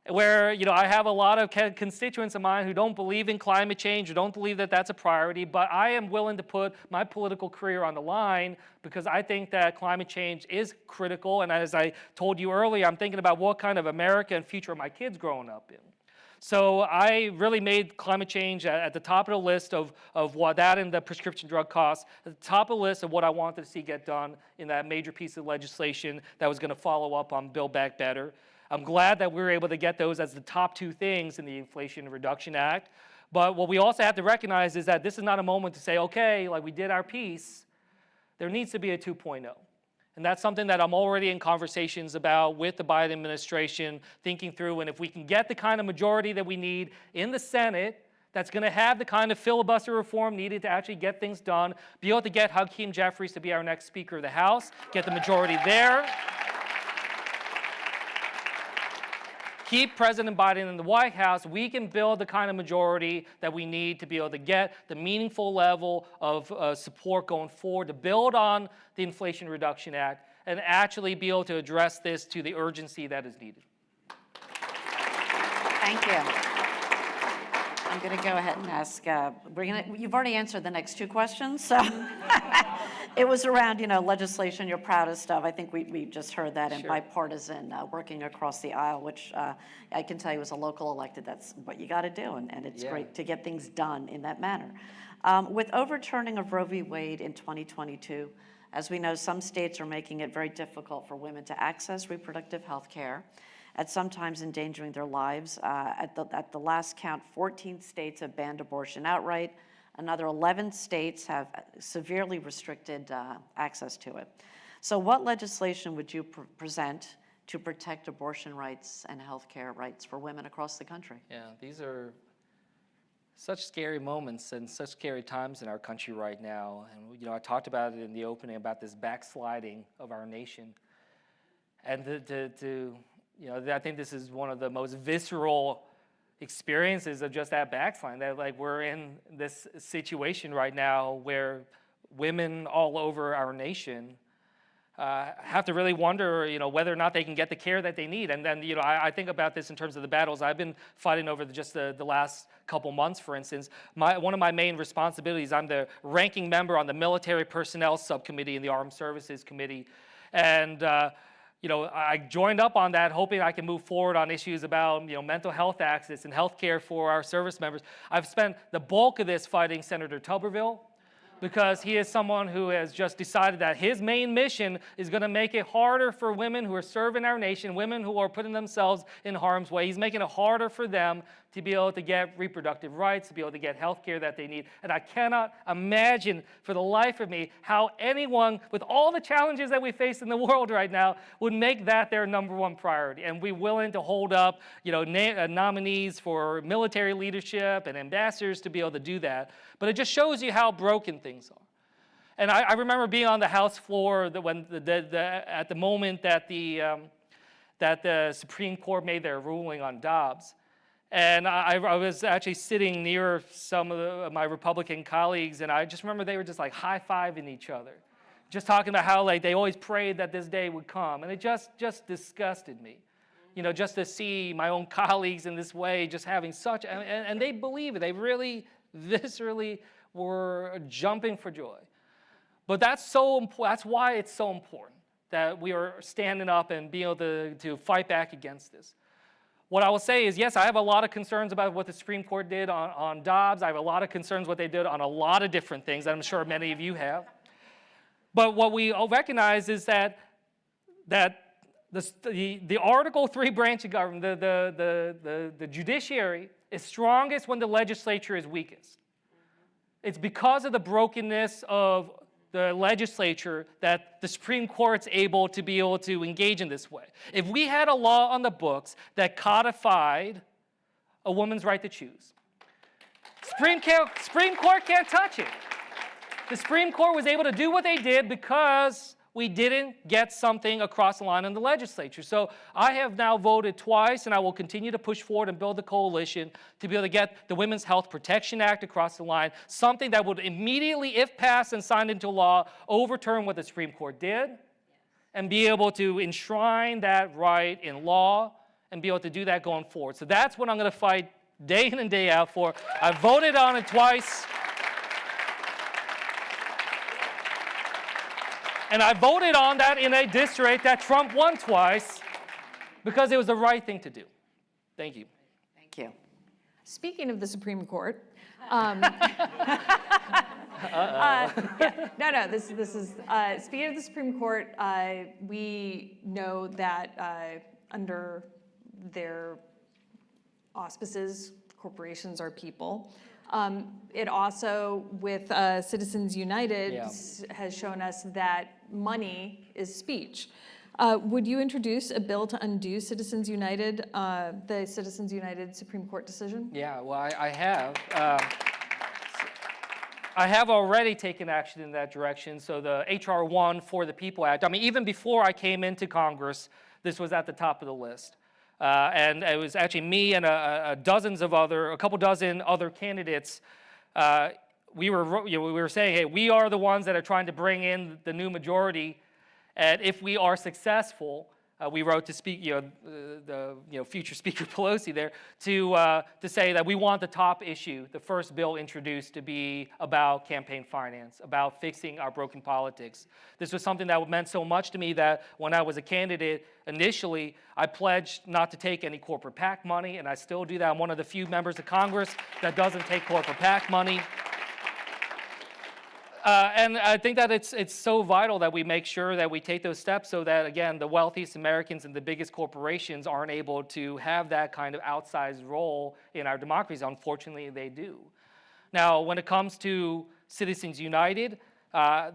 where I have a lot of constituents of mine who don't believe in climate change, who don't believe that that's a priority, but I am willing to put my political career on the line because I think that climate change is critical. And as I told you earlier, I'm thinking about what kind of America and future of my kids growing up in. So I really made climate change at the top of the list of what that and the prescription drug costs, at the top of the list of what I wanted to see get done in that major piece of legislation that was going to follow up on Build Back Better. I'm glad that we were able to get those as the top two things in the Inflation Reduction Act. But what we also have to recognize is that this is not a moment to say, okay, like we did our piece. There needs to be a 2.0. And that's something that I'm already in conversations about with the Biden administration, thinking through, and if we can get the kind of majority that we need in the Senate that's going to have the kind of filibuster reform needed to actually get things done, be able to get Hakeem Jeffries to be our next Speaker of the House, get the majority there, keep President Biden in the White House, we can build the kind of majority that we need to be able to get the meaningful level of support going forward to build on the Inflation Reduction Act and actually be able to address this to the urgency that is needed. Thank you. I'm going to go ahead and ask, you've already answered the next two questions, so it was around, legislation you're proudest of. I think we just heard that, and Sure. bipartisan, working across the aisle, which I can tell you as a local elected, that's what you got to do, and it's great to get things done in that manner. With overturning of Roe v. Wade in 2022, as we know, some states are making it very difficult for women to access reproductive health care, at sometimes endangering their lives. At the last count, 14 states have banned abortion outright. Another 11 states have severely restricted access to it. So what legislation would you present to protect abortion rights and health care rights for women across the country? Yeah, these are such scary moments and such scary times in our country right now. And I talked about it in the opening about this backsliding of our nation. And I think this is one of the most visceral experiences of just that backslide, that like we're in this situation right now where women all over our nation have to really wonder, whether or not they can get the care that they need. And then, I think about this in terms of the battles I've been fighting over just the last couple months, for instance. One of my main responsibilities, I'm the ranking member on the Military Personnel Subcommittee in the Armed Services Committee. And I joined up on that, hoping I can move forward on issues about, mental health access and health care for our service members. I've spent the bulk of this fighting Senator Tuberville, because he is someone who has just decided that his main mission is going to make it harder for women who are serving our nation, women who are putting themselves in harm's way. He's making it harder for them to be able to get reproductive rights, to be able to get health care that they need. And I cannot imagine for the life of me how anyone, with all the challenges that we face in the world right now, would make that their number one priority and be willing to hold up, nominees for military leadership and ambassadors to be able to do that. But it just shows you how broken things are. And I remember being on the House floor when at the moment that the Supreme Court made their ruling on Dobbs. And I was actually sitting near some of my Republican colleagues, and I just remember they were just like high-fiving each other, just talking about how like they always prayed that this day would come. And it just disgusted me, just to see my own colleagues in this way, just having such, and they believe it. They really viscerally were jumping for joy. But that's why it's so important that we are standing up and being able to fight back against this. What I will say is, yes, I have a lot of concerns about what the Supreme Court did on Dobbs. I have a lot of concerns what they did on a lot of different things that I'm sure many of you have. But what we all recognize is that the Article 3 branch of government, the judiciary, is strongest when the legislature is weakest. It's because of the brokenness of the legislature that the Supreme Court's able to engage in this way. If we had a law on the books that codified a woman's right to choose, Supreme Court can't touch it. The Supreme Court was able to do what they did because we didn't get something across the line in the legislature. So I have now voted twice, and I will continue to push forward and build a coalition to be able to get the Women's Health Protection Act across the line, something that would immediately, if passed and signed into law, overturn what the Supreme Court did and be able to enshrine that right in law and be able to do that going forward. So that's what I'm going to fight day in and day out for. I voted on it twice. And I voted on that in a district that Trump won twice because it was the right thing to do. Thank you. Thank you. Speaking of the Supreme Court, this is speaking of the Supreme Court. We know that under their auspices, corporations are people. It also, with Citizens United, has shown us that money is speech. Would you introduce a bill to undo Citizens United, the Citizens United Supreme Court decision? Yeah, well, I have. I have already taken action in that direction. So the H.R. 1 for the People Act, even before I came into Congress, this was at the top of the list. And it was actually me and a couple dozen other candidates. We were saying, hey, we are the ones that are trying to bring in the new majority, and if we are successful, we wrote to future Speaker Pelosi there to say that we want the top issue, the first bill introduced, to be about campaign finance, about fixing our broken politics. This was something that meant so much to me that when I was a candidate initially, I pledged not to take any corporate PAC money, and I still do that. I'm one of the few members of Congress that doesn't take corporate PAC money. And I think that it's so vital that we make sure that we take those steps so that, again, the wealthiest Americans and the biggest corporations aren't able to have that kind of outsized role in our democracies. Unfortunately, they do. Now, when it comes to Citizens United,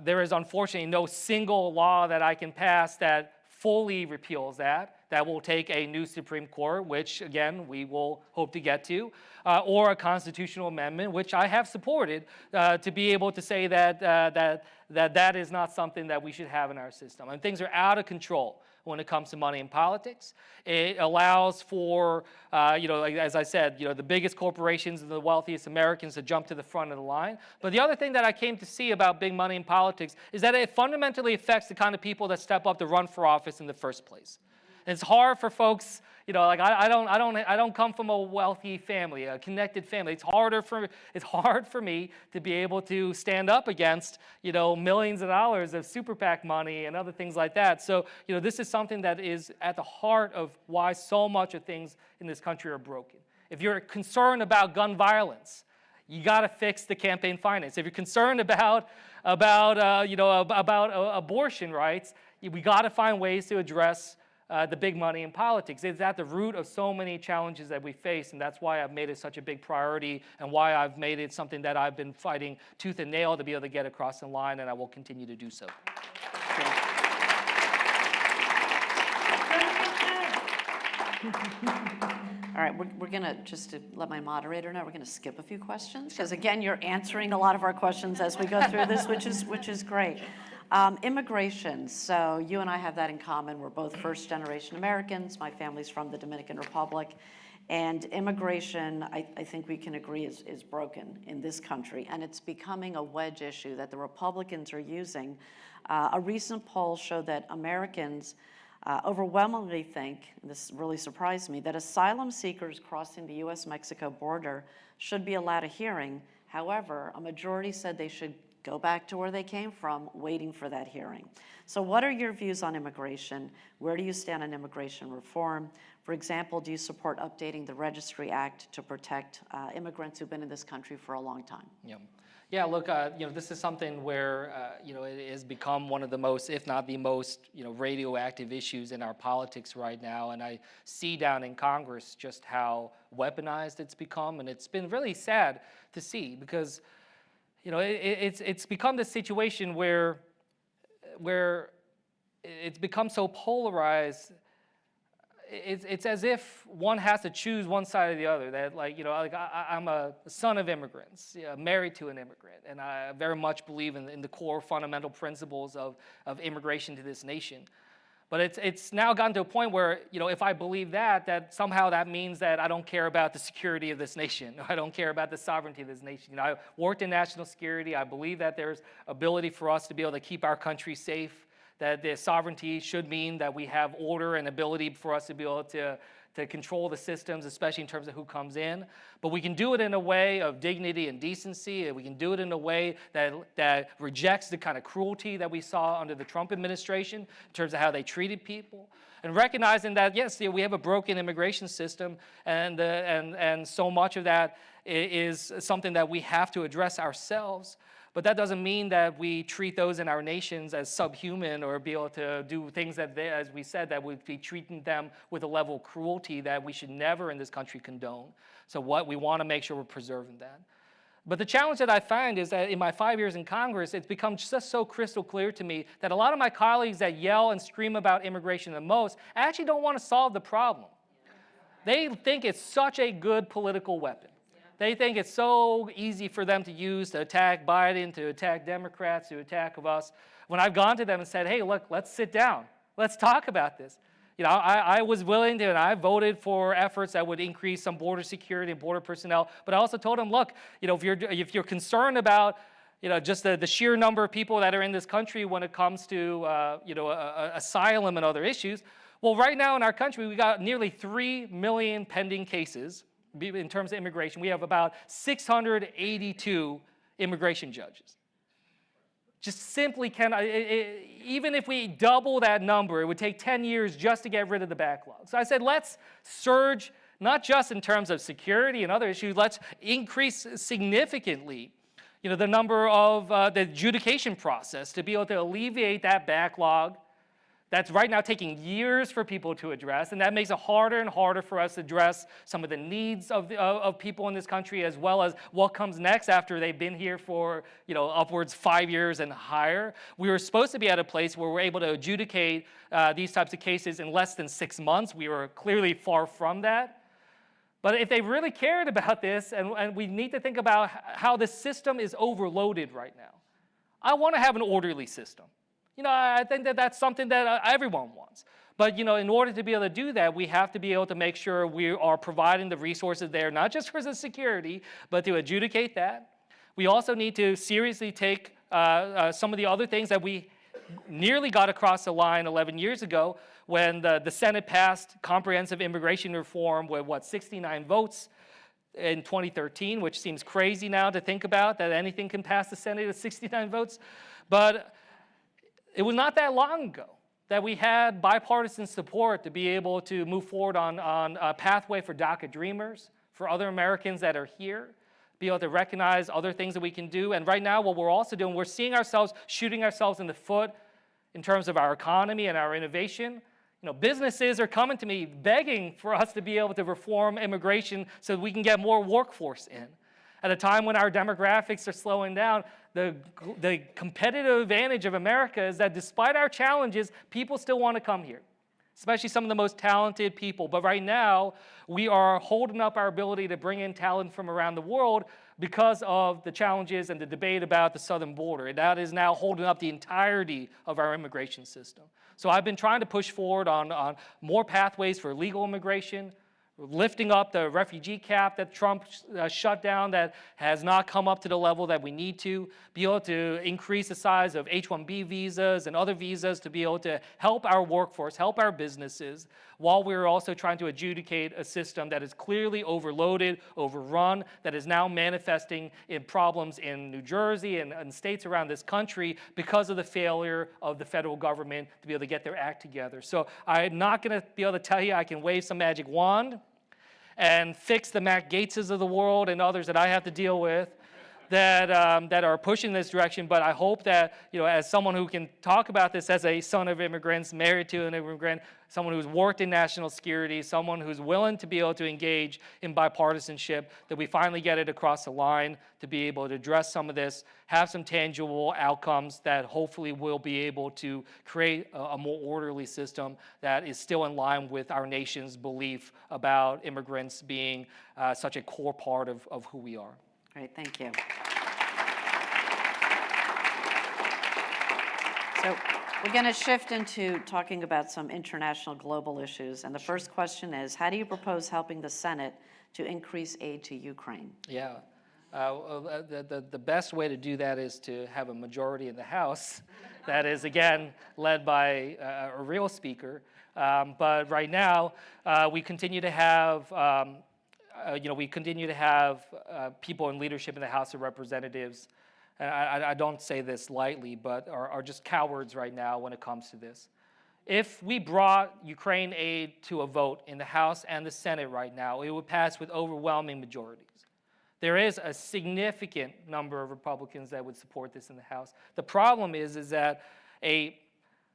there is unfortunately no single law that I can pass that fully repeals that. That will take a new Supreme Court, which, again, we will hope to get to, or a constitutional amendment, which I have supported, to be able to say that is not something that we should have in our system. And things are out of control when it comes to money in politics. It allows for, as I said, the biggest corporations and the wealthiest Americans to jump to the front of the line. But the other thing that I came to see about big money in politics is that it fundamentally affects the kind of people that step up to run for office in the first place. It's hard for folks, I don't come from a wealthy family, a connected family. It's hard for me to be able to stand up against, millions of dollars of super PAC money and other things like that. So, this is something that is at the heart of why so much of things in this country are broken. If you're concerned about gun violence, you got to fix the campaign finance. If you're concerned about abortion rights, we got to find ways to address the big money in politics. It's at the root of so many challenges that we face, and that's why I've made it such a big priority and why I've made it something that I've been fighting tooth and nail to be able to get across the line, and I will continue to do so. All right, we're going to, just to let my moderator know, we're going to skip a few questions, because again, you're answering a lot of our questions as we go through this, which is great. Immigration, so you and I have that in common. We're both first-generation Americans. My family's from the Dominican Republic. And immigration, I think we can agree, is broken in this country, and it's becoming a wedge issue that the Republicans are using. A recent poll showed that Americans overwhelmingly think, and this really surprised me, that asylum seekers crossing the U.S.-Mexico border should be allowed a hearing. However, a majority said they should go back to where they came from, waiting for that hearing. So what are your views on immigration? Where do you stand on immigration reform? For example, do you support updating the Registry Act to protect immigrants who've been in this country for a long time? Yeah, look, this is something where, it has become one of the most, if not the most, radioactive issues in our politics right now. And I see down in Congress just how weaponized it's become. And it's been really sad to see because, it's become this situation where it's become so polarized. It's as if one has to choose one side or the other. That I'm a son of immigrants, married to an immigrant, and I very much believe in the core fundamental principles of immigration to this nation. But it's now gotten to a point where, if I believe that somehow that means that I don't care about the security of this nation. I don't care about the sovereignty of this nation. I worked in national security. I believe that there's ability for us to be able to keep our country safe, that the sovereignty should mean that we have order and ability for us to be able to control the systems, especially in terms of who comes in. But we can do it in a way of dignity and decency, and we can do it in a way that rejects the kind of cruelty that we saw under the Trump administration in terms of how they treated people. And recognizing that, yes, we have a broken immigration system, and so much of that is something that we have to address ourselves. But that doesn't mean that we treat those in our nations as subhuman or be able to do things that they, as we said, that we'd be treating them with a level of cruelty that we should never in this country condone. So we want to make sure we're preserving that. But the challenge that I find is that in my 5 years in Congress, it's become just so crystal clear to me that a lot of my colleagues that yell and scream about immigration the most actually don't want to solve the problem. They think it's such a good political weapon. They think it's so easy for them to use to attack Biden, to attack Democrats, to attack us. When I've gone to them and said, hey, look, let's sit down. Let's talk about this. I was willing to, and I voted for efforts that would increase some border security and border personnel. But I also told them, look, if you're concerned about, just the sheer number of people that are in this country when it comes to, asylum and other issues, well, right now in our country, we got nearly 3 million pending cases. In terms of immigration, we have about 682 immigration judges. Just simply cannot, even if we double that number, it would take 10 years just to get rid of the backlog. So I said, let's surge, not just in terms of security and other issues, let's increase significantly, the number of the adjudication process to be able to alleviate that backlog that's right now taking years for people to address, and that makes it harder and harder for us to address some of the needs of people in this country, as well as what comes next after they've been here for upwards 5 years and higher. We were supposed to be at a place where we're able to adjudicate these types of cases in less than 6 months. We were clearly far from that. But if they really cared about this, and we need to think about how the system is overloaded right now. I want to have an orderly system. I think that's something that everyone wants. But, in order to be able to do that, we have to be able to make sure we are providing the resources there, not just for the security, but to adjudicate that. We also need to seriously take some of the other things that we nearly got across the line 11 years ago when the Senate passed comprehensive immigration reform with, 69 votes in 2013, which seems crazy now to think about, that anything can pass the Senate with 69 votes. But it was not that long ago that we had bipartisan support to be able to move forward on a pathway for DACA dreamers, for other Americans that are here, be able to recognize other things that we can do. And right now, what we're also doing, we're seeing ourselves shooting ourselves in the foot in terms of our economy and our innovation. Businesses are coming to me begging for us to be able to reform immigration so we can get more workforce in. At a time when our demographics are slowing down, the competitive advantage of America is that despite our challenges, people still want to come here, especially some of the most talented people. But right now, we are holding up our ability to bring in talent from around the world because of the challenges and the debate about the southern border. And that is now holding up the entirety of our immigration system. So I've been trying to push forward on more pathways for legal immigration, lifting up the refugee cap that Trump shut down that has not come up to the level that we need to, be able to increase the size of H-1B visas and other visas to be able to help our workforce, help our businesses, while we're also trying to adjudicate a system that is clearly overloaded, overrun, that is now manifesting in problems in New Jersey and states around this country because of the failure of the federal government to be able to get their act together. So I'm not going to be able to tell you I can wave some magic wand and fix the Matt Gaetzes of the world and others that I have to deal with that are pushing this direction. But I hope that, as someone who can talk about this as a son of immigrants, married to an immigrant, someone who's worked in national security, someone who's willing to be able to engage in bipartisanship, that we finally get it across the line to be able to address some of this, have some tangible outcomes that hopefully will be able to create a more orderly system that is still in line with our nation's belief about immigrants being such a core part of who we are. Great, thank you. So we're going to shift into talking about some international global issues. And the first question is, how do you propose helping the Senate to increase aid to Ukraine? Yeah. The best way to do that is to have a majority in the House that is, again, led by a real speaker. But right now, we continue to have people in leadership in the House of Representatives. And I don't say this lightly, but are just cowards right now when it comes to this. If we brought Ukraine aid to a vote in the House and the Senate right now, it would pass with overwhelming majorities. There is a significant number of Republicans that would support this in the House. The problem is that a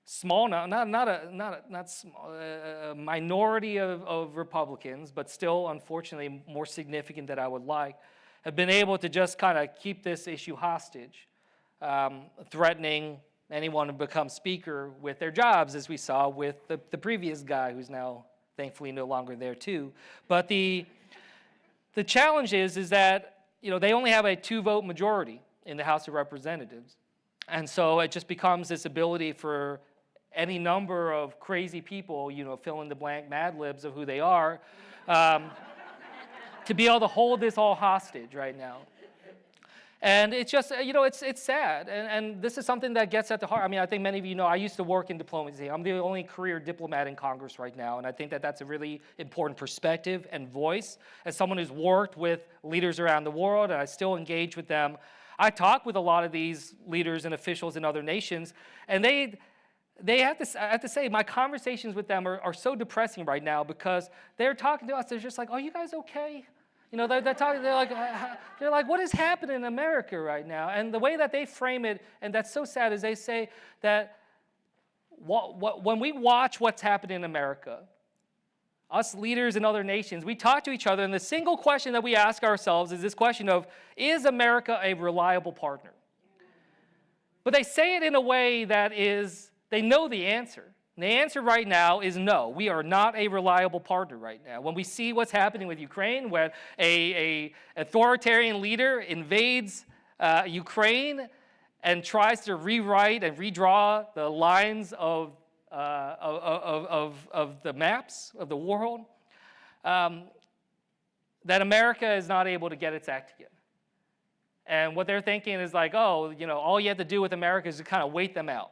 small, a minority of Republicans, but still, unfortunately, more significant than I would like, have been able to just kind of keep this issue hostage, threatening anyone to become speaker with their jobs, as we saw with the previous guy, who's now thankfully no longer there too. But the challenge is that they only have a 2-vote majority in the House of Representatives, and so it just becomes this ability for any number of crazy people, fill in the blank Mad Libs of who they are, to be able to hold this all hostage right now. And it's just, it's sad. And this is something that gets at the heart. I mean, I think many of you know I used to work in diplomacy. I'm the only career diplomat in Congress right now. And I think that that's a really important perspective and voice. As someone who's worked with leaders around the world, and I still engage with them, I talk with a lot of these leaders and officials in other nations, and I have to say, my conversations with them are so depressing right now because they're talking to us. They're just like, "Are you guys okay?" They're talking. They're like, "What is happening in America right now?" And the way that they frame it, and that's so sad, is they say that when we watch what's happening in America, us leaders in other nations, we talk to each other, and the single question that we ask ourselves is this question of, is America a reliable partner? But they say it in a way that is, they know the answer. And the answer right now is no. We are not a reliable partner right now. When we see what's happening with Ukraine, when a authoritarian leader invades Ukraine and tries to rewrite and redraw the lines of the maps of the world, that America is not able to get its act together. And what they're thinking is like, all you have to do with America is to kind of wait them out.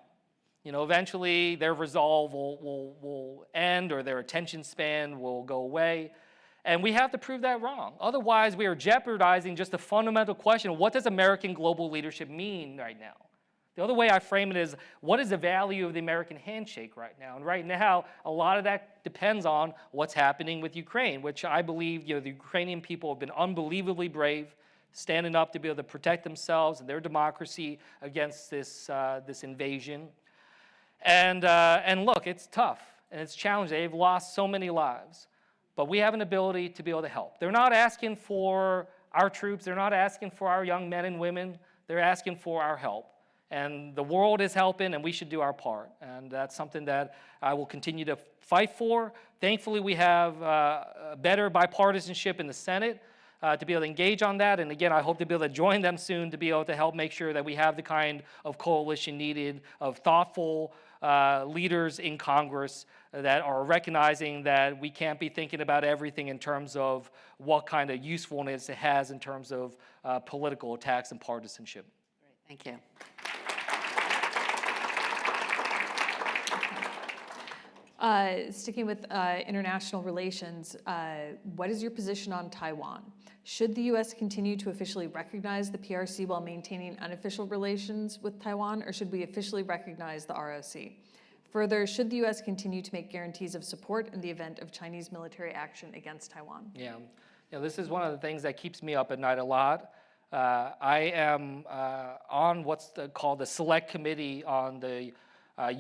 Eventually their resolve will end, or their attention span will go away. And we have to prove that wrong. Otherwise, we are jeopardizing just the fundamental question of what does American global leadership mean right now? The other way I frame it is, what is the value of the American handshake right now? And right now, a lot of that depends on what's happening with Ukraine, which I believe the Ukrainian people have been unbelievably brave, standing up to be able to protect themselves and their democracy against this invasion. And look, it's tough. and it's challenging. They've lost so many lives. But we have an ability to be able to help. They're not asking for our troops. They're not asking for our young men and women. They're asking for our help. And the world is helping, and we should do our part. And that's something that I will continue to fight for. Thankfully, we have better bipartisanship in the Senate to be able to engage on that. And again, I hope to be able to join them soon to be able to help make sure that we have the kind of coalition needed of thoughtful leaders in Congress that are recognizing that we can't be thinking about everything in terms of what kind of usefulness it has in terms of political attacks and partisanship. Great, thank you. Sticking with international relations, what is your position on Taiwan? Should the U.S. continue to officially recognize the PRC while maintaining unofficial relations with Taiwan, or should we officially recognize the ROC? Further, should the U.S. continue to make guarantees of support in the event of Chinese military action against Taiwan? Yeah, this is one of the things that keeps me up at night a lot. I am on what's called the Select Committee on the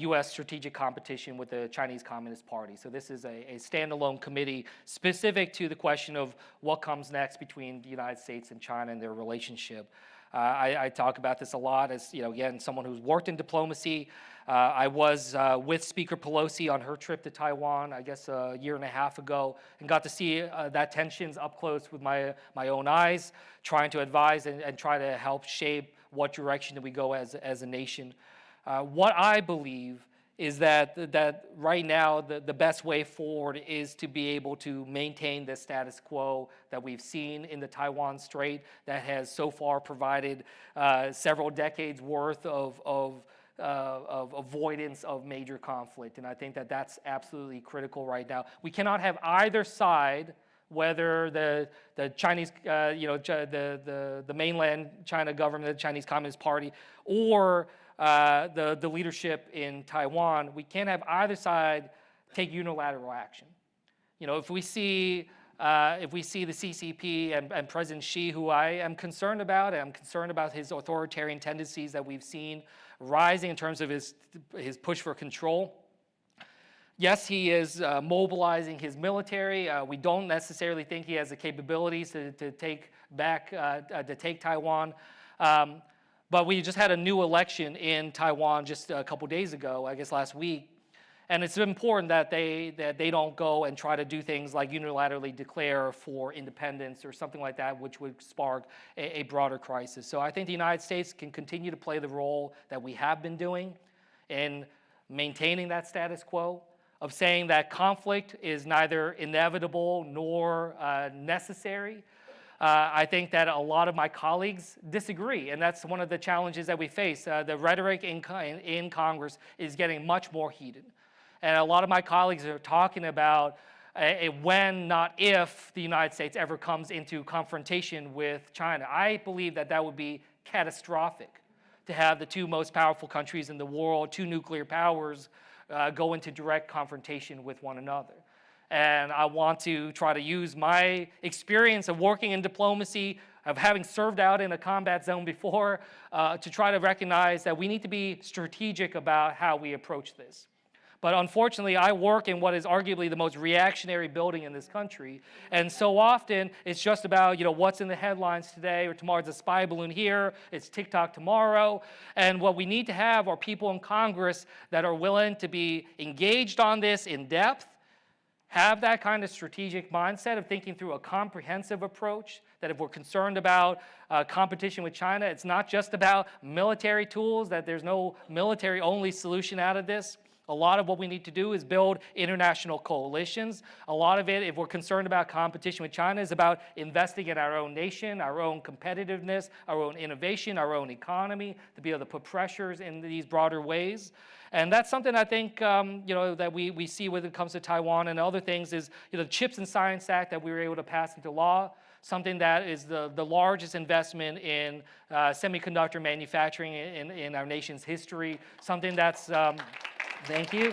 U.S. strategic competition with the Chinese Communist Party. So this is a standalone committee specific to the question of what comes next between the United States and China and their relationship. I talk about this a lot as, again, someone who's worked in diplomacy. I was with Speaker Pelosi on her trip to Taiwan, I guess a year and a half ago, and got to see that tensions up close with my own eyes, trying to advise and try to help shape what direction do we go as a nation. What I believe is that right now the best way forward is to be able to maintain the status quo that we've seen in the Taiwan Strait that has so far provided several decades worth of avoidance of major conflict. And I think that that's absolutely critical right now. We cannot have either side, whether the Chinese, the mainland China government, the Chinese Communist Party, or the leadership in Taiwan, we can't have either side take unilateral action. If we see the CCP and President Xi, who I am concerned about, and I'm concerned about his authoritarian tendencies that we've seen rising in terms of his push for control. Yes, he is mobilizing his military. We don't necessarily think he has the capabilities to take Taiwan. But we just had a new election in Taiwan just a couple days ago, I guess last week. And it's important that they don't go and try to do things like unilaterally declare for independence or something like that, which would spark a broader crisis. So I think the United States can continue to play the role that we have been doing in maintaining that status quo, of saying that conflict is neither inevitable nor necessary. I think that a lot of my colleagues disagree, and that's one of the challenges that we face. The rhetoric in Congress is getting much more heated. And a lot of my colleagues are talking about a when, not if, the United States ever comes into confrontation with China. I believe that would be catastrophic to have the two most powerful countries in the world, two nuclear powers, go into direct confrontation with one another. And I want to try to use my experience of working in diplomacy, of having served out in a combat zone before, to try to recognize that we need to be strategic about how we approach this. But unfortunately, I work in what is arguably the most reactionary building in this country. And so often, it's just about, what's in the headlines today, or tomorrow's a spy balloon here, it's TikTok tomorrow. And what we need to have are people in Congress that are willing to be engaged on this in depth, have that kind of strategic mindset of thinking through a comprehensive approach, that if we're concerned about competition with China, it's not just about military tools, that there's no military-only solution out of this. A lot of what we need to do is build international coalitions. A lot of it, if we're concerned about competition with China, is about investing in our own nation, our own competitiveness, our own innovation, our own economy, to be able to put pressures in these broader ways. And that's something I think that we see when it comes to Taiwan and other things is the CHIPS and Science Act that we were able to pass into law, something that is the largest investment in semiconductor manufacturing in our nation's history, something that's, thank you,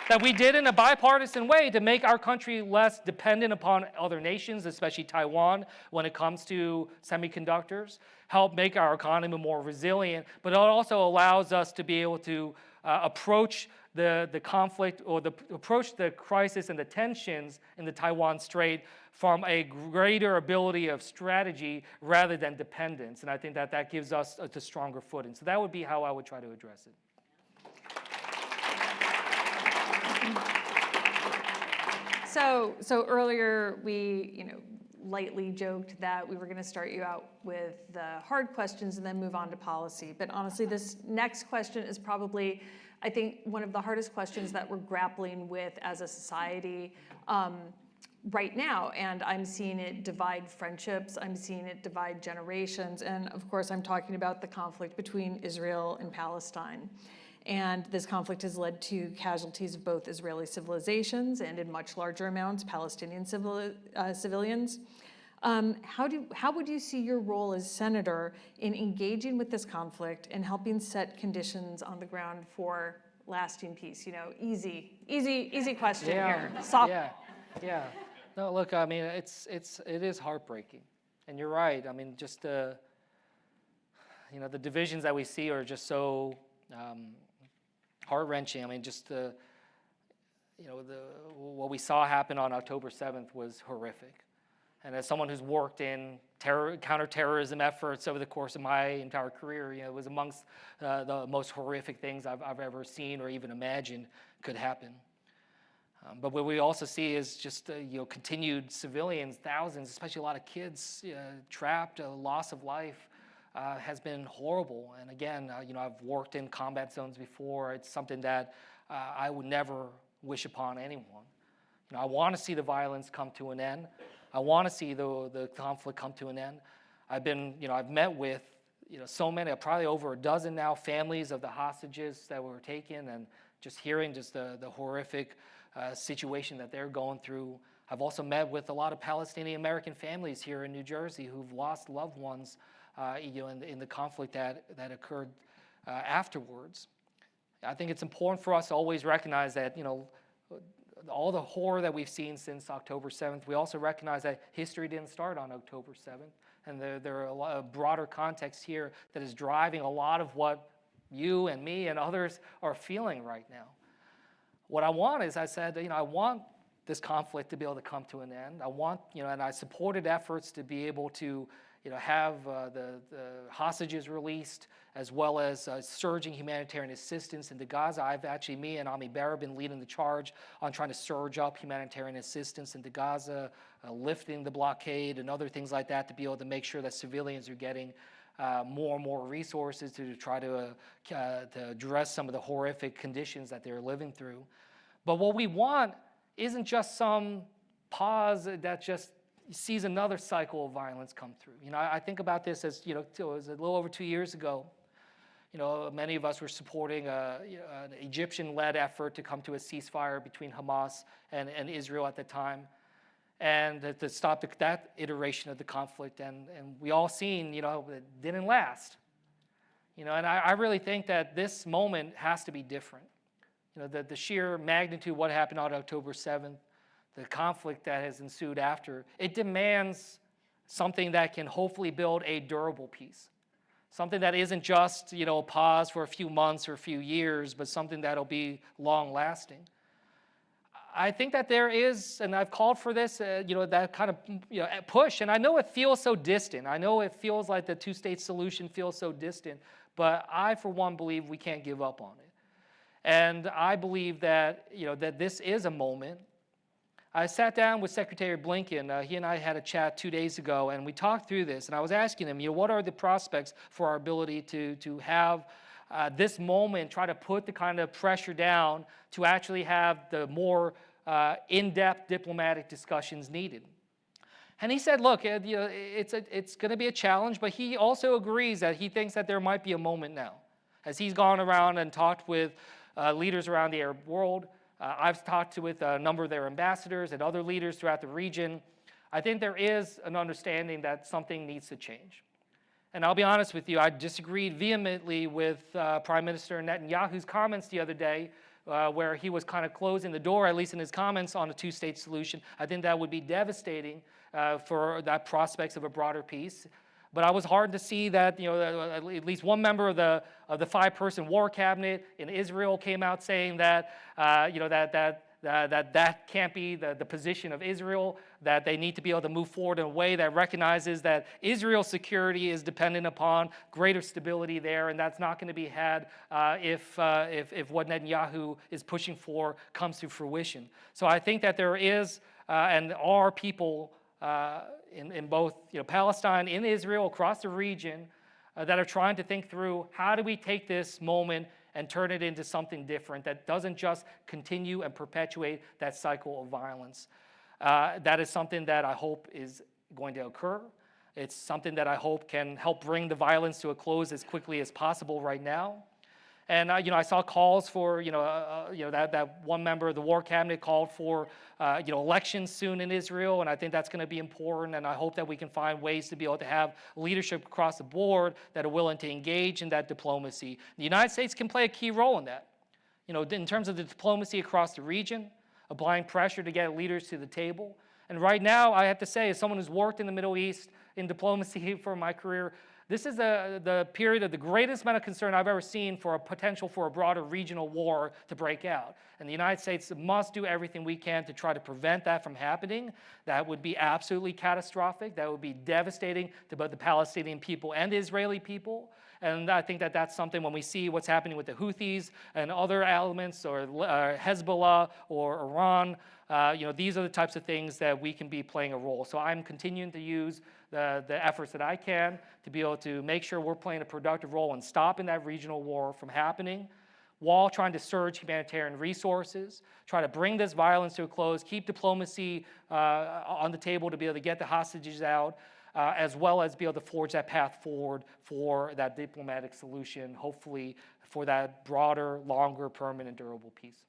that we did in a bipartisan way to make our country less dependent upon other nations, especially Taiwan, when it comes to semiconductors, help make our economy more resilient, but it also allows us to be able to approach the conflict or the approach to the crisis and the tensions in the Taiwan Strait from a greater ability of strategy rather than dependence. And I think that that gives us a stronger footing. So that would be how I would try to address it. So earlier we, lightly joked that we were going to start you out with the hard questions and then move on to policy. But honestly, this next question is probably, I think, one of the hardest questions that we're grappling with as a society right now. And I'm seeing it divide friendships. I'm seeing it divide generations. And of course, I'm talking about the conflict between Israel and Palestine. And this conflict has led to casualties of both Israeli civilizations and, in much larger amounts, Palestinian civilians. How would you see your role as senator in engaging with this conflict and helping set conditions on the ground for lasting peace? Easy question here. Yeah. No, look, I mean, it is heartbreaking, and you're right. I mean, just the divisions that we see are just so heart-wrenching. I mean, just what we saw happen on October 7th was horrific. And as someone who's worked in counterterrorism efforts over the course of my entire career, it was amongst the most horrific things I've ever seen or even imagined could happen. But what we also see is just continued civilians, thousands, especially a lot of kids trapped, a loss of life. Has been horrible. And again, I've worked in combat zones before. It's something that I would never wish upon anyone. I want to see the violence come to an end. I want to see the conflict come to an end. I've met with, so many, probably over a dozen now, families of the hostages that were taken, and just hearing just the horrific situation that they're going through. I've also met with a lot of Palestinian American families here in New Jersey who've lost loved ones in the conflict that occurred afterwards. I think it's important for us to always recognize that, all the horror that we've seen since October 7th, we also recognize that history didn't start on October 7th. And there are a lot of broader context here that is driving a lot of what you and me and others are feeling right now. What I want is, I said, I want this conflict to be able to come to an end. I want, and I supported efforts to be able to have the hostages released, as well as surging humanitarian assistance into Gaza. Me and Ami Bera, been leading the charge on trying to surge up humanitarian assistance into Gaza, lifting the blockade and other things like that to be able to make sure that civilians are getting more and more resources to try to address some of the horrific conditions that they're living through. But what we want isn't just some pause that just sees another cycle of violence come through. I think about this as, it was a little over 2 years ago. Many of us were supporting an Egyptian-led effort to come to a ceasefire between Hamas and Israel at the time, and to stop that iteration of the conflict. And we all seen, it didn't last. And I really think that this moment has to be different. The sheer magnitude of what happened on October 7th, the conflict that has ensued after, it demands something that can hopefully build a durable peace. Something that isn't just, a pause for a few months or a few years, but something that'll be long-lasting. I think that there is, and I've called for this, that kind of push. And I know it feels so distant. I know it feels like the two-state solution feels so distant. But I, for one, believe we can't give up on it. And I believe that, that this is a moment. I sat down with Secretary Blinken. He and I had a chat 2 days ago, and we talked through this. And I was asking him, what are the prospects for our ability to have this moment, try to put the kind of pressure down to actually have the more in-depth diplomatic discussions needed. And he said, look, it's going to be a challenge, but he also agrees that he thinks that there might be a moment now. As he's gone around and talked with leaders around the Arab world, I've talked with a number of their ambassadors and other leaders throughout the region. I think there is an understanding that something needs to change. And I'll be honest with you, I disagreed vehemently with Prime Minister Netanyahu's comments the other day, where he was kind of closing the door, at least in his comments, on a two-state solution. I think that would be devastating for the prospects of a broader peace. But I was hard to see that, at least one member of the 5-person war cabinet in Israel came out saying that, that can't be the position of Israel, that they need to be able to move forward in a way that recognizes that Israel's security is dependent upon greater stability there, and that's not going to be had if what Netanyahu is pushing for comes to fruition. So I think that there is and are people in both Palestine, in Israel, across the region, that are trying to think through how do we take this moment and turn it into something different that doesn't just continue and perpetuate that cycle of violence. That is something that I hope is going to occur. It's something that I hope can help bring the violence to a close as quickly as possible right now. And I saw calls for that one member of the war cabinet called for elections soon in Israel, and I think that's going to be important. And I hope that we can find ways to be able to have leadership across the board that are willing to engage in that diplomacy. The United States can play a key role in that. In terms of the diplomacy across the region, applying pressure to get leaders to the table. And right now, I have to say, as someone who's worked in the Middle East in diplomacy for my career, this is the period of the greatest amount of concern I've ever seen for a potential for a broader regional war to break out. And the United States must do everything we can to try to prevent that from happening. That would be absolutely catastrophic. That would be devastating to both the Palestinian people and the Israeli people. And I think that that's something when we see what's happening with the Houthis and other elements, or Hezbollah or Iran, these are the types of things that we can be playing a role. So I'm continuing to use the efforts that I can to be able to make sure we're playing a productive role in stopping that regional war from happening, while trying to surge humanitarian resources, try to bring this violence to a close, keep diplomacy on the table to be able to get the hostages out, as well as be able to forge that path forward for that diplomatic solution, hopefully for that broader, longer, permanent, durable peace.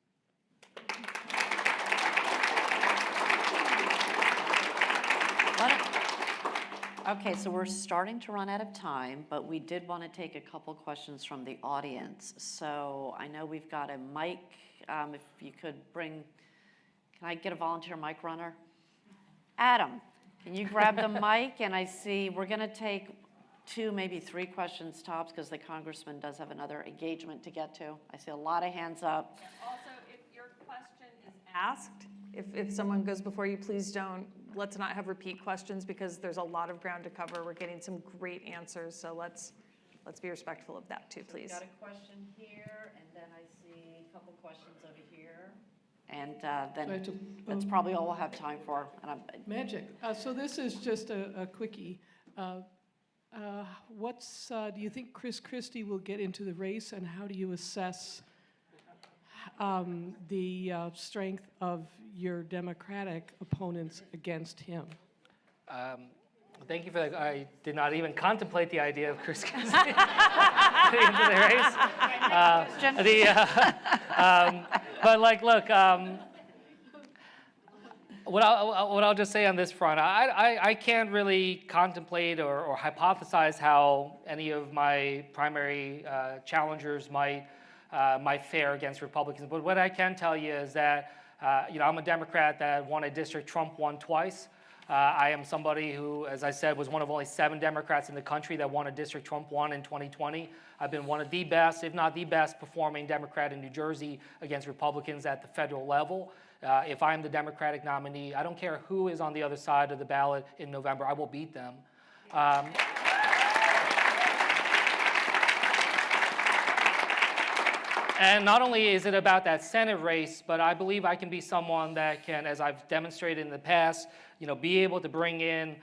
Okay, so we're starting to run out of time, but we did want to take a couple questions from the audience. So I know we've got a mic. If you could bring, can I get a volunteer mic runner? Adam, can you grab the mic? And I see we're going to take 2, maybe 3 questions tops, because the Congressman does have another engagement to get to. I see a lot of hands up. Also, if your question is asked, if someone goes before you, please let's not have repeat questions, because there's a lot of ground to cover. We're getting some great answers, so let's be respectful of that too, please. Got a question here, and then I see a couple questions over here. And then that's probably all we'll have time for. Magic. So this is just a quickie. Do you think Chris Christie will get into the race, and how do you assess the strength of your Democratic opponents against him? Thank you for that. I did not even contemplate the idea of Chris Christie getting into the race. But look, what I'll just say on this front, I can't really contemplate or hypothesize how any of my primary challengers might fare against Republicans. But what I can tell you is that I'm a Democrat that won a district Trump won twice. I am somebody who, as I said, was one of only 7 Democrats in the country that won a district Trump won in 2020. I've been one of the best, if not the best, performing Democrat in New Jersey against Republicans at the federal level. If I'm the Democratic nominee, I don't care who is on the other side of the ballot in November, I will beat them. And not only is it about that Senate race, but I believe I can be someone that can, as I've demonstrated in the past, be able to bring in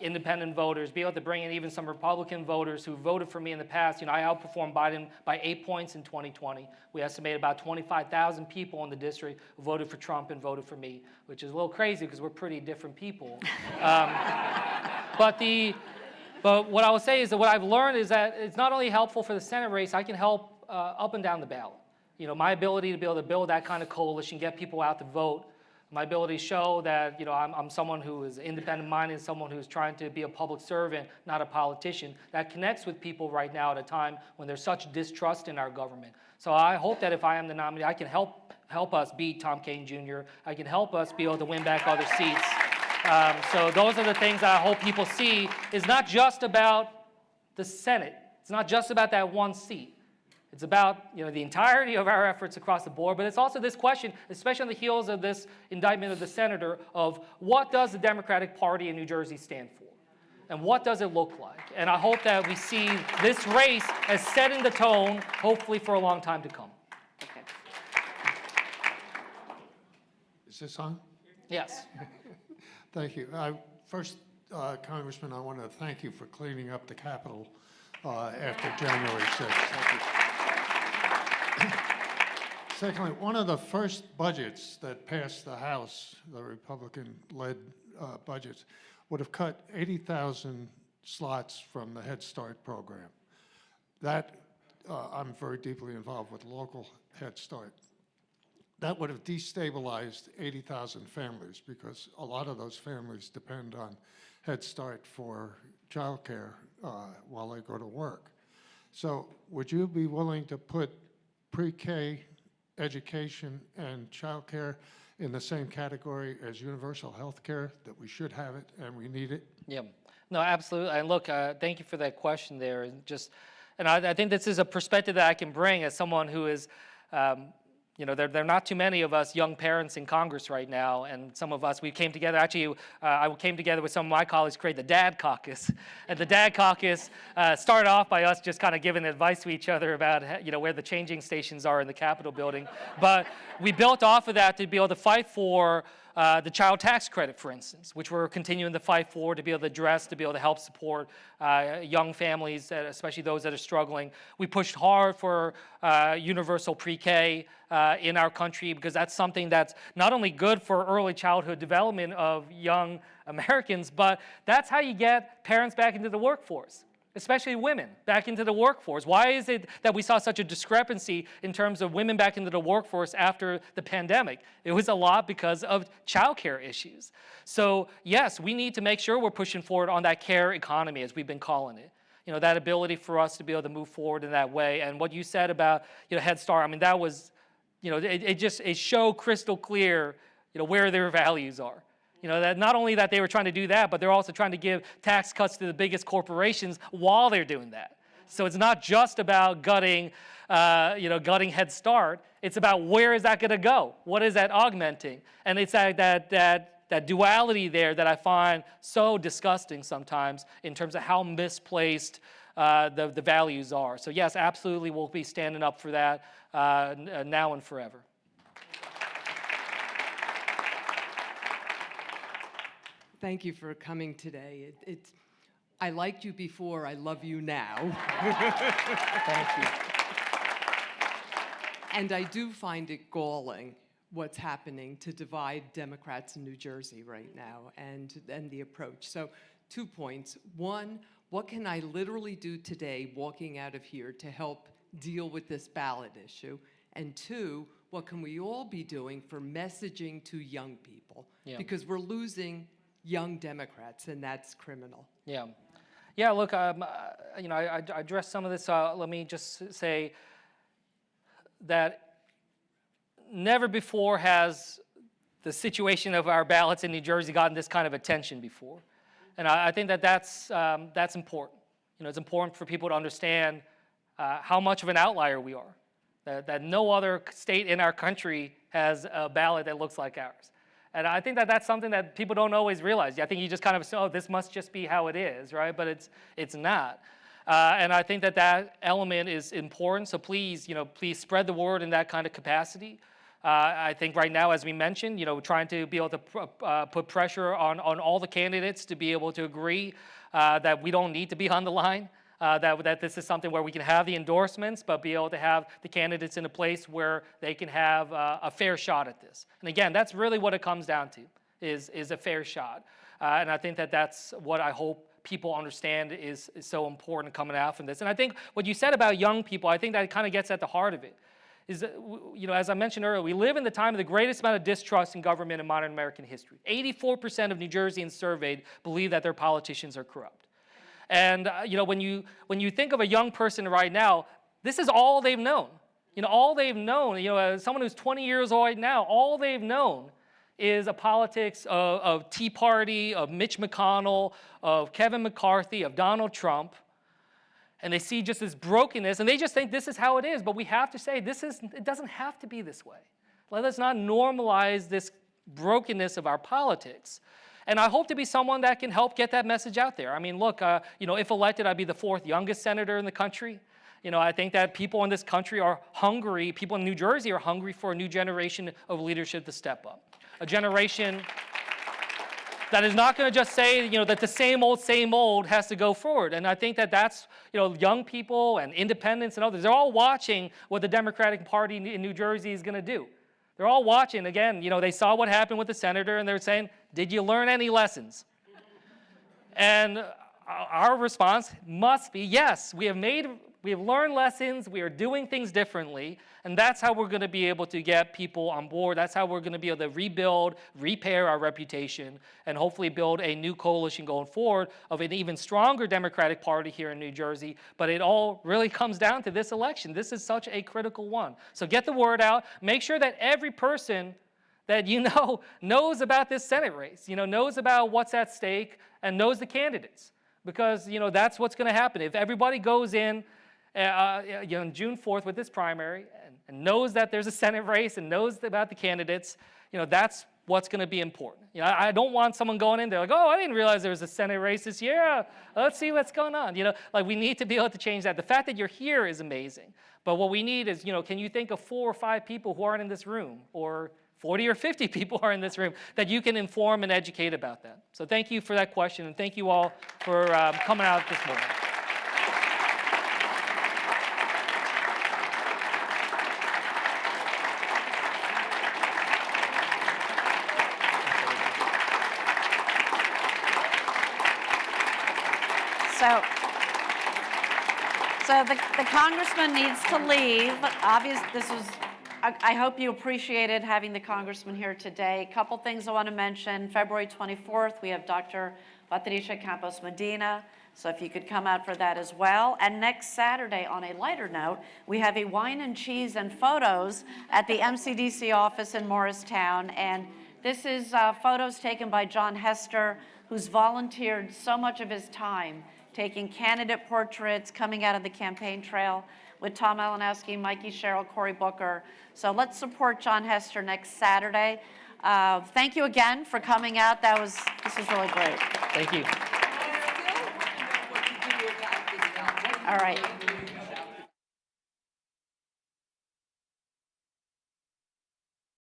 independent voters, be able to bring in even some Republican voters who voted for me in the past. I outperformed Biden by 8 points in 2020. We estimate about 25,000 people in the district who voted for Trump and voted for me, which is a little crazy because we're pretty different people. But what I will say is that what I've learned is that it's not only helpful for the Senate race, I can help up and down the ballot. My ability to be able to build that kind of coalition, get people out to vote, my ability to show that I'm someone who is independent-minded, someone who's trying to be a public servant, not a politician, that connects with people right now at a time when there's such distrust in our government. So I hope that if I am the nominee, I can help us beat Tom Kean Jr. I can help us be able to win back other seats. So those are the things that I hope people see is not just about the Senate. It's not just about that one seat. It's about the entirety of our efforts across the board, but it's also this question, especially on the heels of this indictment of the senator, of what does the Democratic Party in New Jersey stand for? And what does it look like? And I hope that we see this race as setting the tone, hopefully for a long time to come. Okay. Is this on? Yes. Thank you. First, Congressman, I want to thank you for cleaning up the Capitol after January 6th. Secondly, one of the first budgets that passed the House, the Republican-led budgets, would have cut 80,000 slots from the Head Start program. That, I'm very deeply involved with local Head Start. That would have destabilized 80,000 families because a lot of those families depend on Head Start for childcare while they go to work. So would you be willing to put pre-K education and childcare in the same category as universal health care, that we should have it and we need it? Yeah, no, absolutely. And look, thank you for that question there. And I think this is a perspective that I can bring as someone who is, there are not too many of us young parents in Congress right now, and some of us, we came together, actually, I came together with some of my colleagues to create the Dad Caucus. And the Dad Caucus started off by us just kind of giving advice to each other about, where the changing stations are in the Capitol building. But we built off of that to be able to fight for the child tax credit, for instance, which we're continuing to fight for, to be able to address, to be able to help support young families, especially those that are struggling. We pushed hard for universal pre-K in our country, because that's something that's not only good for early childhood development of young Americans, but that's how you get parents back into the workforce, especially women back into the workforce. Why is it that we saw such a discrepancy in terms of women back into the workforce after the pandemic? It was a lot because of childcare issues. So yes, we need to make sure we're pushing forward on that care economy, as we've been calling it. That ability for us to be able to move forward in that way. And what you said about Head Start, I mean, that was, it showed crystal clear, where their values are. That not only that they were trying to do that, but they're also trying to give tax cuts to the biggest corporations while they're doing that. So it's not just about gutting Head Start. It's about, where is that going to go? What is that augmenting? And it's that duality there that I find so disgusting sometimes in terms of how misplaced the values are. So yes, absolutely, we'll be standing up for that now and forever. Thank you for coming today. I liked you before, I love you now. Thank you. And I do find it galling what's happening to divide Democrats in New Jersey right now, and the approach. So 2 points. One, what can I literally do today walking out of here to help deal with this ballot issue? And 2, what can we all be doing for messaging to young people? Yeah. Because we're losing young Democrats, and that's criminal. Yeah. Yeah, look, I addressed some of this. Let me just say that never before has the situation of our ballots in New Jersey gotten this kind of attention before. And I think that's important. It's important for people to understand how much of an outlier we are, that no other state in our country has a ballot that looks like ours. And I think that's something that people don't always realize. I think you just kind of say, oh, this must just be how it is, right? But it's not. And I think that element is important. So please spread the word in that kind of capacity. I think right now, as we mentioned, trying to be able to put pressure on all the candidates to be able to agree that we don't need to be on the line. That this is something where we can have the endorsements, but be able to have the candidates in a place where they can have a fair shot at this. And again, that's really what it comes down to, is a fair shot. And I think that's what I hope people understand is so important coming out from this. And I think what you said about young people, I think that kind of gets at the heart of it. Is that, as I mentioned earlier, we live in the time of the greatest amount of distrust in government in modern American history. 84% of New Jerseyans surveyed believe that their politicians are corrupt. And when you think of a young person right now, this is all they've known. All they've known. Someone who's 20 years old right now, all they've known is a politics of Tea Party, of Mitch McConnell, of Kevin McCarthy, of Donald Trump. And they see just this brokenness, and they just think this is how it is. But we have to say, it doesn't have to be this way. Let us not normalize this brokenness of our politics. And I hope to be someone that can help get that message out there. I mean, look, if elected, I'd be the 4th youngest senator in the country. I think that people in this country are hungry, people in New Jersey are hungry for a new generation of leadership to step up. A generation that is not going to just say, that the same old has to go forward. And I think that that's, young people and independents and others, they're all watching what the Democratic Party in New Jersey is going to do. They're all watching. Again, they saw what happened with the senator, and they're saying, did you learn any lessons? And our response must be, yes, we have learned lessons, we are doing things differently, and that's how we're going to be able to get people on board. That's how we're going to be able to rebuild, repair our reputation, and hopefully build a new coalition going forward of an even stronger Democratic Party here in New Jersey. But it all really comes down to this election. This is such a critical one. So get the word out. Make sure that every person that knows about this Senate race, knows about what's at stake, and knows the candidates. Because, that's what's going to happen. If everybody goes in, on June 4th with this primary and knows that there's a Senate race and knows about the candidates, that's what's going to be important. I don't want someone going in there like, oh, I didn't realize there was a Senate race this year. Let's see what's going on. We need to be able to change that. The fact that you're here is amazing. But what we need is, can you think of 4 or 5 people who aren't in this room, or 40 or 50 people are in this room that you can inform and educate about that? So thank you for that question, and thank you all for coming out this morning. So the congressman needs to leave. I hope you appreciated having the congressman here today. A couple things I want to mention. February 24th, we have Dr. Patricia Campos Medina. So if you could come out for that as well. And next Saturday, on a lighter note, we have a wine and cheese and photos at the MCDC office in Morristown. And this is photos taken by John Hester, who's volunteered so much of his time taking candidate portraits, coming out of the campaign trail with Tom Malinowski, Mikey Sherrill, Cory Booker. So let's support John Hester next Saturday. Thank you again for coming out. This was really great. Thank you. All right.